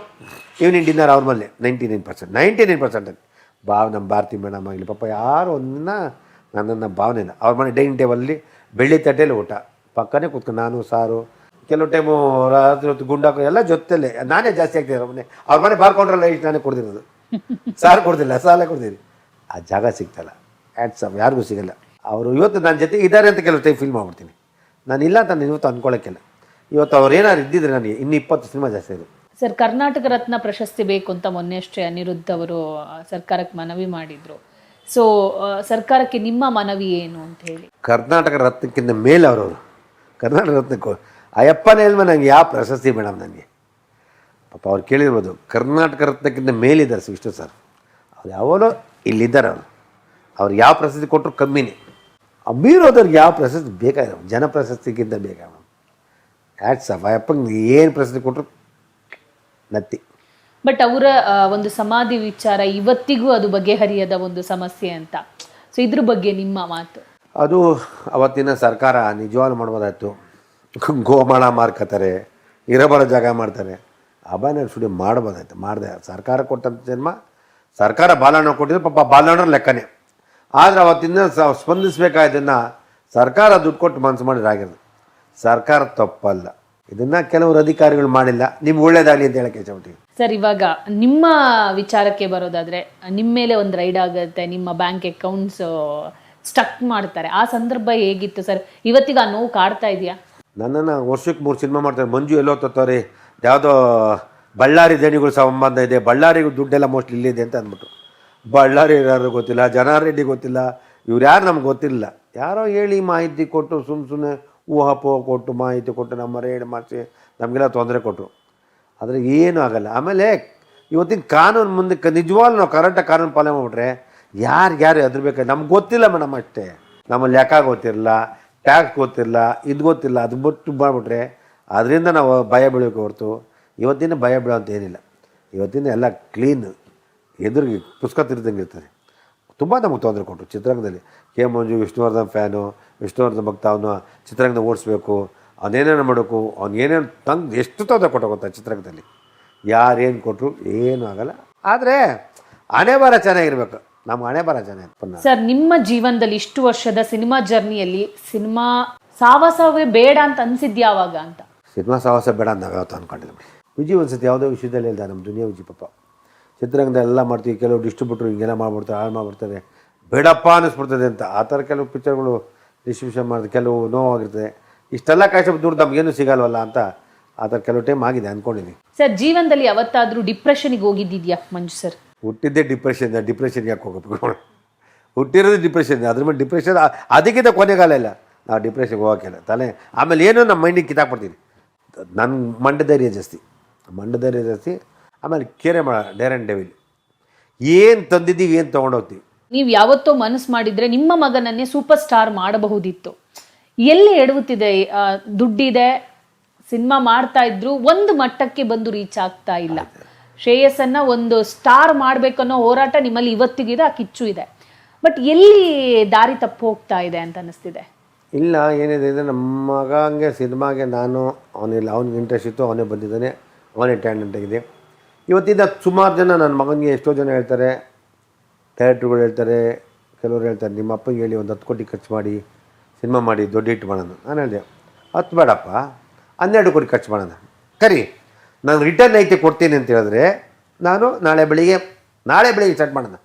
ಈವ್ನಿಂಗ್ ಡಿನ್ನರ್ ಅವ್ರ ಮೇಲೆ 99% ನಮ್ಮ ಭಾರತಿ ಮೇಡಮ್ ಆಗಲಿ ಪಾಪ ಯಾರು ನನ್ನ ಭಾವನೆನ ಅವ್ರ ಮನೆ ಡೈನಿಂಗ್ ಟೇಬಲಲ್ಲಿ ಬೆಳ್ಳಿ ತಟ್ಟೆಯಲ್ಲಿ ಊಟ, ಪಕ್ಕನೇ ಕೂತ್ಕೊಂಡು ನಾನು ಸಾರು, ಕೆಲವು ಟೈಮು ರಾತ್ರಿ ಹೊತ್ತು ಗುಂಡಾಕು ಎಲ್ಲ ಜೊತೆಲೇ. ನಾನೇ ಜಾಸ್ತಿ ಆಗ್ತಿದ್ದೆ ಅವ್ರ ಮನೆ ಬಾರ್ಕೊಂಡ್ರಲ್ಲ, ಇಷ್ಟು ನಾನೇ ಕೊಡ್ದಿರೋದು. ಸಾರು ಕೊಡ್ದಿಲ್ಲ, ಸಾಲೇ ಕೊಡ್ತೀನಿ. ಆ ಜಾಗ ಸಿಗ್ತಲ್ಲ, ಆ್ಯಡ್ಸಮ್ ಯಾರಿಗೂ ಸಿಗಲ್ಲ. ಅವರು ಇವತ್ತು ನನ್ನ ಜೊತೆ ಇದ್ದಾರೆ ಅಂತ ಕೆಲವು ಟೈಮ್ ಫೀಲ್ ಮಾಡ್ಬಿಡ್ತೀನಿ. ನಾನು ಇಲ್ಲ ಅಂತ ನಾನು ಇವತ್ತು ಅಂದ್ಕೊಳ್ಳೋಕ್ಕಿಲ್ಲ. ಇವತ್ತು ಅವ್ರು ಏನಾದ್ರು ಇದ್ದಿದ್ರೆ ನನಗೆ ಇನ್ನೂ 20 ಸಿನಿಮಾ ಜಾಸ್ತಿ ಇದೆ. ಸರ್, ಕರ್ನಾಟಕ ರತ್ನ ಪ್ರಶಸ್ತಿ ಬೇಕು ಅಂತ ಮೊನ್ನೆಯಷ್ಟೇ ಅನಿರುದ್ಧ್ ಅವರು ಸರ್ಕಾರಕ್ಕೆ ಮನವಿ ಮಾಡಿದ್ರು. ಸೊ ಸರ್ಕಾರಕ್ಕೆ ನಿಮ್ಮ ಮನವಿ ಏನು ಅಂತ ಹೇಳಿ? ಕರ್ನಾಟಕ ರತ್ನಕ್ಕಿಂತ ಮೇಲೆ ಅವರವರು ಕರ್ನಾಟಕ ರತ್ನಕ್ಕೂ ಅಯ್ಯಪ್ಪನೇ ಇಲ್ವ ನನಗೆ ಯಾವ ಪ್ರಶಸ್ತಿ ಮೇಡಮ್. ನನಗೆ ಪಾಪ ಅವ್ರು ಕೇಳಿರ್ಬೋದು, ಕರ್ನಾಟಕ ರತ್ನಕ್ಕಿಂತ ಮೇಲಿದ್ದಾರೆ ವಿಷ್ಣು ಸರ್. ಅವ್ರು ಯಾವನೋ ಇಲ್ಲಿದ್ದಾರೆ ಅವ್ರು ಯಾವ ಪ್ರಶಸ್ತಿ ಕೊಟ್ಟರು ಕಮ್ಮಿನೇ. ಮೀರೋದವ್ರಿಗೆ ಯಾವ ಪ್ರಶಸ್ತಿ ಬೇಕಾಗಿಲ್ಲ, ಜನ ಪ್ರಶಸ್ತಿಗಿಂತ ಬೇಕಾಗ ಹ್ಯಾಟ್ಸ್ ಆಫ್ ಅಪ್ಪಂಗೆ ಏನು ಪ್ರಶಸ್ತಿ ಕೊಟ್ಟರು ನತ್ತಿ. ಬಟ್ ಅವರ ಒಂದು ಸಮಾಧಿ ವಿಚಾರ ಇವತ್ತಿಗೂ ಅದು ಬಗೆಹರಿಯದ ಒಂದು ಸಮಸ್ಯೆ ಅಂತ. ಸೊ ಇದ್ರ ಬಗ್ಗೆ ನಿಮ್ಮ ಮಾತು? ಅದು ಅವತ್ತಿನ ಸರ್ಕಾರ ನಿಜವಾಗ್ಲೂ ಮಾಡ್ಬೋದಾಯ್ತು. ಗೋಮಾಳ ಮಾರ್ಕತ್ತಾರೆ, ಇರಬರ ಜಾಗ ಮಾಡ್ತಾರೆ, ಅಭಯನ ಸ್ಟುಡಿಯೋ ಮಾಡ್ಬೋದಾಯ್ತು. ಮಾಡಿದೆ ಸರ್ಕಾರ ಕೊಟ್ಟಂಥ ಜನ್ಮ, ಸರ್ಕಾರ ಬಾಲಣ್ಣ ಕೊಟ್ಟಿದ್ದು ಪಾಪ ಬಾಲಣ್ಣರ ಲೆಕ್ಕನೇ. ಆದರೆ ಅವತ್ತಿನ ಸ್ಪಂದಿಸಬೇಕಾದನ್ನು ಸರ್ಕಾರ ದುಡ್ಡು ಕೊಟ್ಟು ಮನಸ್ಸು ಮಾಡಿರಾಗಿರೋದು. ಸರ್ಕಾರ ತಪ್ಪಲ್ಲ, ಇದನ್ನು ಕೆಲವರು ಅಧಿಕಾರಿಗಳು ಮಾಡಿಲ್ಲ. ನಿಮ್ಗೆ ಒಳ್ಳೇದಾಗಲಿ ಅಂತ ಹೇಳಕ್ಕೆ ಇಷ್ಟಪಡ್ತೀವಿ. ಸರ್, ಇವಾಗ ನಿಮ್ಮ ವಿಚಾರಕ್ಕೆ ಬರೋದಾದರೆ ನಿಮ್ಮ ಮೇಲೆ ಒಂದು ರೈಡ್ ಆಗುತ್ತೆ, ನಿಮ್ಮ ಬ್ಯಾಂಕ್ ಅಕೌಂಟ್ಸ್ ಸ್ಟಕ್ ಮಾಡ್ತಾರೆ, ಆ ಸಂದರ್ಭ ಹೇಗಿತ್ತು ಸರ್? ಇವತ್ತಿಗೆ ಆ ನೋವು ಕಾಡ್ತಾ ಇದೆಯಾ? ನನ್ನನ್ನು ವರ್ಷಕ್ಕೆ 3 ಸಿನಿಮಾ ಮಾಡ್ತಾರೆ. ಮಂಜು ಎಲ್ಲೋ ತತ್ತವ್ರಿ, ಯಾವುದೋ ಬಳ್ಳಾರಿ ದಣಿಗಳು ಸಂಬಂಧ ಇದೆ, ಬಳ್ಳಾರಿಗೂ ದುಡ್ಡೆಲ್ಲ ಮೋಸ್ಟ್ಲಿ ಇಲ್ಲಿದೆ ಅಂತ ಅಂದ್ಬಿಟ್ಟು. ಬಳ್ಳಾರಿ ಯಾರು ಗೊತ್ತಿಲ್ಲ, ಜನಾರೆಡ್ಡಿ ಗೊತ್ತಿಲ್ಲ, ಇವ್ರು ಯಾರು ನಮ್ಗೆ ಗೊತ್ತಿರಲಿಲ್ಲ. ಯಾರೋ ಹೇಳಿ ಮಾಹಿತಿ ಕೊಟ್ಟು ಸುಮ್ಮನೆ ಊಹಾಪೋಹ ಕೊಟ್ಟು ಮಾಹಿತಿ ಕೊಟ್ಟು ನಮ್ಮ ರೇಡ್ ಮಾಡಿಸಿ ನಮಗೆಲ್ಲ ತೊಂದರೆ ಕೊಟ್ಟರು. ಆದರೆ ಏನೂ ಆಗಲ್ಲ. ಆಮೇಲೆ ಇವತ್ತಿನ ಕಾನೂನು ಮುಂದಕ್ಕೆ ನಿಜವಾಗ್ಲೂ ನಾವು ಕರೆಕ್ಟಾಗಿ ಕಾನೂನು ಪಾಲನೆ ಮಾಡಿಬಿಟ್ರೆ ಯಾರು ಹೆದರ್ಬೇಕು? ನಮ್ಗೆ ಗೊತ್ತಿಲ್ಲ ಮೇಡಮ್, ಅಷ್ಟೇ. ನಮ್ಮ ಲೆಕ್ಕ ಗೊತ್ತಿರಲ್ಲ, ಟ್ಯಾಕ್ಸ್ ಗೊತ್ತಿಲ್ಲ, ಇದು ಗೊತ್ತಿಲ್ಲ, ಅದು ಬಿಟ್ಟು ಮಾಡಿಬಿಟ್ರೆ ಅದರಿಂದ ನಾವು ಭಯ ಬೀಳಬೇಕು ಹೊರತು ಇವತ್ತಿನ ಭಯ ಬೀಳೋಂತ ಏನಿಲ್ಲ. ಇವತ್ತಿನ ಎಲ್ಲ ಕ್ಲೀನ್, ಎದುರಿಗೆ ಪುಸ್ತಕ ತಿರ್ದಂಗೆ ಇರ್ತದೆ. ತುಂಬ ನಮಗೆ ತೊಂದರೆ ಕೊಟ್ಟರು ಚಿತ್ರರಂಗದಲ್ಲಿ. ಕೆ ಮಂಜು ವಿಷ್ಣುವರ್ಧನ್ ಫ್ಯಾನು, ವಿಷ್ಣುವರ್ಧನ್ ಭಕ್ತ, ಅವನು ಚಿತ್ರರಂಗದ ಓಡಿಸ್ಬೇಕು, ಅವನೇನೇನು ಮಾಡಬೇಕು, ಅವ್ನು ಏನೇನು ತಂದು ಎಷ್ಟು ತೊಂದರೆ ಕೊಟ್ಟು ಗೊತ್ತಾ ಚಿತ್ರರಂಗದಲ್ಲಿ. ಯಾರೇನು ಕೊಟ್ಟರು ಏನೂ ಆಗಲ್ಲ. ಆದರೆ ಹಣೆ ಬರ ಚೆನ್ನಾಗಿರ್ಬೇಕು, ನಮ್ಮ ಹಣೆ ಬರ ಚೆನ್ನಾಗಿ. ಸರ್, ನಿಮ್ಮ ಜೀವನದಲ್ಲಿ ಇಷ್ಟು ವರ್ಷದ ಸಿನಿಮಾ ಜರ್ನಿಯಲ್ಲಿ ಸಿನಿಮಾ ಸಾವಾಸವೇ ಬೇಡ ಅಂತ ಅನ್ಸಿದ್ಯಾವಾಗ ಅಂತ? ಸಿನಿಮಾ ಸಾಹಸ ಬೇಡ ಅಂತ ನಾವು ಯಾವತ್ತು ಅಂದ್ಕೊಂಡಿಲ್ಲ. ವಿಜಯ್ ಒಂದ್ಸತಿ ಯಾವುದೋ ವಿಷಯದಲ್ಲಿ ಹೇಳ್ದ, ನಮ್ಮ ದುನಿಯಾ ವಿಜಯ್ ಪಾಪ ಚಿತ್ರರಂಗದೆಲ್ಲ ಮಾಡ್ತೀವಿ, ಕೆಲವು ಡಿಸ್ಟ್ರಿಬ್ಯೂಟ್ರು ಹಿಂಗೆಲ್ಲ ಮಾಡ್ಬಿಡ್ತಾರೆ, ಹಾಳು ಮಾಡ್ಬಿಡ್ತಾರೆ, ಬೇಡಪ್ಪ ಅನ್ನಿಸ್ಬಿಡ್ತದೆ ಅಂತ. ಆ ಥರ ಕೆಲವು ಪಿಕ್ಚರ್ಗಳು ಡಿಸ್ಟ್ರಿಬ್ಯೂಷನ್ ಮಾಡಿದ್ರೆ ಕೆಲವು ನೋವಾಗಿರ್ತದೆ. ಇಷ್ಟೆಲ್ಲ ಕಷ್ಟಪಟ್ಟು ದುಡ್ಡು ನಮಗೇನು ಸಿಗಲ್ವಲ್ಲ ಅಂತ ಆ ಥರ ಕೆಲವು ಟೈಮ್ ಆಗಿದೆ ಅಂದ್ಕೊಂಡಿದ್ದೀನಿ. ಸರ್, ಜೀವನದಲ್ಲಿ ಯಾವತ್ತಾದರೂ ಡಿಪ್ರೆಷನ್ಗೆ ಹೋಗಿದ್ದಿದ್ಯಾ ಮಂಜು ಸರ್? ಹುಟ್ಟಿದ್ದೇ ಡಿಪ್ರೆಷನ್ಗೆ ಯಾಕೆ ಹೋಗಬೇಕು? ಹುಟ್ಟಿರೋದು ಡಿಪ್ರೆಷನ್, ಅದ್ರ ಮೇಲೆ ಡಿಪ್ರೆಷನ್ ಅದಕ್ಕಿಂತ ಕೊನೆಗಾಲ ಇಲ್ಲ. ನಾವು ಡಿಪ್ರೆಷನ್ಗೆ ಹೋಗೋಕ್ಕಿಲ್ಲ ತಲೆ. ಆಮೇಲೆ ಏನೋ ನಮ್ಮ ಮೈಂಡಿಗೆ ಕಿತ್ತಾಕ್ಬಿಡ್ತೀನಿ. ನನ್ನ ಮಂಡ್ಯ ಜಾಸ್ತಿ. ಆಮೇಲೆ ಕೇರೆ ಮಾಡ ಡೇರ್ ಆ್ಯಂಡ್ ಡೆವಿಲ್, ಏನು ತಂದಿದ್ದೀವಿ, ಏನು ತೊಗೊಂಡೋಗ್ತೀವಿ. ನೀವು ಯಾವತ್ತೋ ಮನಸ್ಸು ಮಾಡಿದರೆ ನಿಮ್ಮ ಮಗನನ್ನೇ ಸೂಪರ್ ಸ್ಟಾರ್ ಮಾಡಬಹುದಿತ್ತು. ಎಲ್ಲಿ ಎಡವುತ್ತಿದೆ? ದುಡ್ಡಿದೆ, ಸಿನಿಮಾ ಮಾಡ್ತಾ ಇದ್ರು, ಒಂದು ಮಟ್ಟಕ್ಕೆ ಬಂದು ರೀಚ್ ಆಗ್ತಾ ಇಲ್ಲ. ಶ್ರೇಯಸ್ಸನ್ನ ಒಂದು ಸ್ಟಾರ್ ಮಾಡಬೇಕನ್ನೋ ಹೋರಾಟ ನಿಮ್ಮಲ್ಲಿ ಇವತ್ತಿಗಿದೆ, ಆ ಕಿಚ್ಚು ಇದೆ. ಬಟ್ ಎಲ್ಲಿ ದಾರಿ ತಪ್ಪು ಹೋಗ್ತಾ ಇದೆ ಅಂತ ಅನ್ನಿಸ್ತಿದೆ? ಇಲ್ಲ, ಏನಿದೆ ಅಂದರೆ ನಮ್ಮ ಮಗ ಹಂಗೆ ಸಿನಿಮಾಗೆ ಅವನಿಲ್ಲ, ಅವ್ನಿಗೆ ಇಂಟ್ರೆಸ್ಟ್ ಇತ್ತು, ಅವನೇ ಬಂದಿದ್ದಾನೆ, ಅವನೇ ಟ್ಯಾಲೆಂಟ್ ಆಗಿದೆ. ಇವತ್ತಿಂದ ಸುಮಾರು ಜನ ನನ್ನ ಮಗನಿಗೆ ಎಷ್ಟೋ ಜನ ಹೇಳ್ತಾರೆ, ಡೈರೆಕ್ಟ್ರುಗಳು ಹೇಳ್ತಾರೆ, ಕೆಲವರು ಹೇಳ್ತಾರೆ, ನಿಮ್ಮ ಅಪ್ಪಗೆ ಹೇಳಿ ಒಂದು 10 ಕೋಟಿ ಖರ್ಚು ಮಾಡಿ ಸಿನಿಮಾ ಮಾಡಿ ದೊಡ್ಡ ಹಿಟ್ ಮಾಡೋಣ. ನಾನು ಹೇಳಿದೆ 10 ಬೇಡಪ್ಪ, 12 ಕೋಟಿ ಖರ್ಚು ಮಾಡೋಣ, ಕರಿ, ನಾನು ರಿಟರ್ನ್ ಐತೆ ಕೊಡ್ತೀನಿ ಅಂತ ಹೇಳಿದ್ರೆ ನಾನು ನಾಳೆ ಬೆಳಿಗ್ಗೆ ಸ್ಟಾರ್ಟ್ ಮಾಡೋಣ.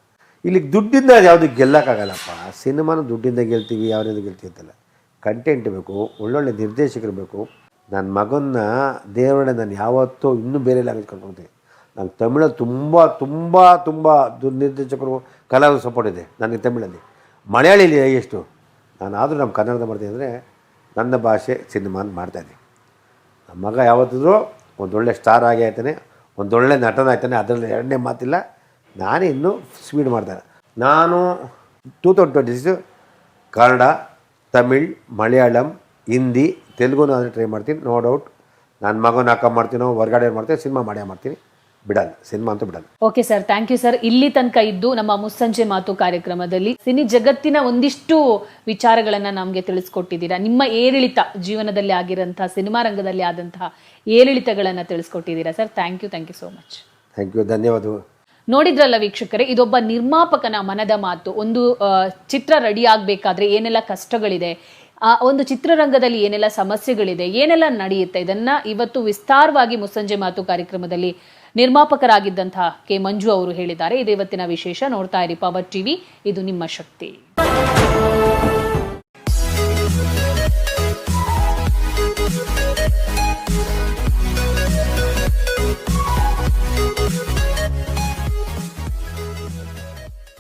ಇಲ್ಲಿಗೆ ದುಡ್ಡಿಂದ ಯಾವುದು ಗೆಲ್ಲಕ್ಕಾಗಲ್ಲಪ್ಪ. ಸಿನಿಮಾನು ದುಡ್ಡಿಂದ ಗೆಲ್ತೀವಿ, ಯಾವ್ದು ಗೆಲ್ತೀವಿ ಅಂತಲ್ಲ. ಕಂಟೆಂಟ್ ಬೇಕು, ಒಳ್ಳೊಳ್ಳೆ ನಿರ್ದೇಶಕರು ಬೇಕು. ನನ್ನ ಮಗನ್ನ ದೇವರೇ ನಾನು ಯಾವತ್ತೂ ಇನ್ನೂ ಬೇರೆ ಲ್ಯಾಂಗ್ವೇಜ್ ಕರ್ಕೊಳ್ತೀನಿ. ನಾನು ತಮಿಳಲ್ಲಿ ತುಂಬ ನಿರ್ದೇಶಕರು ಕಲಾವಿದರು ಸಪೋರ್ಟ್ ಇದೆ ನನಗೆ ತಮಿಳಲ್ಲಿ. ಮಲಯಾಳಿಲಿ ಎಷ್ಟು ನಾನು ಆದರೂ ನಮ್ಮ ಕನ್ನಡದ ಮಾಡ್ತೀನಿ ಅಂದರೆ ನನ್ನ ಭಾಷೆ ಸಿನಿಮಾನ ಮಾಡ್ತಾಯಿದ್ದೀನಿ. ನಮ್ಮ ಮಗ ಯಾವತ್ತಿದ್ರೂ ಒಂದೊಳ್ಳೆ ಸ್ಟಾರ್ ಆಗೇ ಆಯ್ತಾನೆ, ಒಂದೊಳ್ಳೆ ನಟನ ಆಯ್ತಾನೆ, ಅದರಲ್ಲಿ ಎರಡನೇ ಮಾತಿಲ್ಲ. ನಾನೇ ಇನ್ನೂ ಸ್ಪೀಡ್ ಮಾಡ್ತಾನೆ. ನಾನು 2026 ಕನ್ನಡ, ತಮಿಳ್, ಮಲಯಾಳಂ, ಹಿಂದಿ, ತೆಲುಗುನ ಆದರೆ ಟ್ರೈ ಮಾಡ್ತೀನಿ. ನೋ ಡೌಟ್ ನನ್ನ ಮಗನ ಹಾಕ ಮಾಡ್ತೀನೋ, ಹೊರಗಡೆ ಮಾಡ್ತೀನಿ, ಸಿನಿಮಾ ಮಾಡೇ ಮಾಡ್ತೀನಿ, ಬಿಡಲ್ಲ, ಸಿನಿಮಾ ಅಂತೂ ಬಿಡಲ್ಲ. Okay sir, thank you sir. ಇಲ್ಲಿ ತನಕ ಇದ್ದು ನಮ್ಮ ಮುಸ್ಸಂಜೆ ಮಾತು ಕಾರ್ಯಕ್ರಮದಲ್ಲಿ ಸಿನಿ ಜಗತ್ತಿನ ಒಂದಿಷ್ಟು ವಿಚಾರಗಳನ್ನು ನಮಗೆ ತಿಳಿಸ್ಕೊಟ್ಟಿದ್ದೀರಾ. ನಿಮ್ಮ ಏರಿಳಿತ ಜೀವನದಲ್ಲಿ ಆಗಿರೋಂಥ ಸಿನಿಮಾ ರಂಗದಲ್ಲಿ ಆದಂತಹ ಏರಿಳಿತಗಳನ್ನು ತಿಳಿಸ್ಕೊಟ್ಟಿದ್ದೀರಾ sir. Thank you so much. Thank you, ಧನ್ಯವಾದಗಳು. ನೋಡಿದ್ರಲ್ಲ ವೀಕ್ಷಕರೇ, ಇದೊಬ್ಬ ನಿರ್ಮಾಪಕನ ಮನದ ಮಾತು. ಒಂದು ಚಿತ್ರ ರೆಡಿ ಆಗಬೇಕಾದ್ರೆ ಏನೆಲ್ಲ ಕಷ್ಟಗಳಿದೆ, ಒಂದು ಚಿತ್ರರಂಗದಲ್ಲಿ ಏನೆಲ್ಲ ಸಮಸ್ಯೆಗಳಿದೆ, ಏನೆಲ್ಲ ನಡೆಯುತ್ತೆ, ಇದನ್ನ ಇವತ್ತು ವಿಸ್ತಾರವಾಗಿ ಮುಸ್ಸಂಜೆ ಮಾತು ಕಾರ್ಯಕ್ರಮದಲ್ಲಿ ನಿರ್ಮಾಪಕರಾಗಿದ್ದಂತಹ ಕೆ ಮಂಜು ಅವರು ಹೇಳಿದ್ದಾರೆ. ಇದು ಇವತ್ತಿನ ವಿಶೇಷ. ನೋಡ್ತಾ ಇರಿ ಪವರ್ ಟಿವಿ, ಇದು ನಿಮ್ಮ ಶಕ್ತಿ.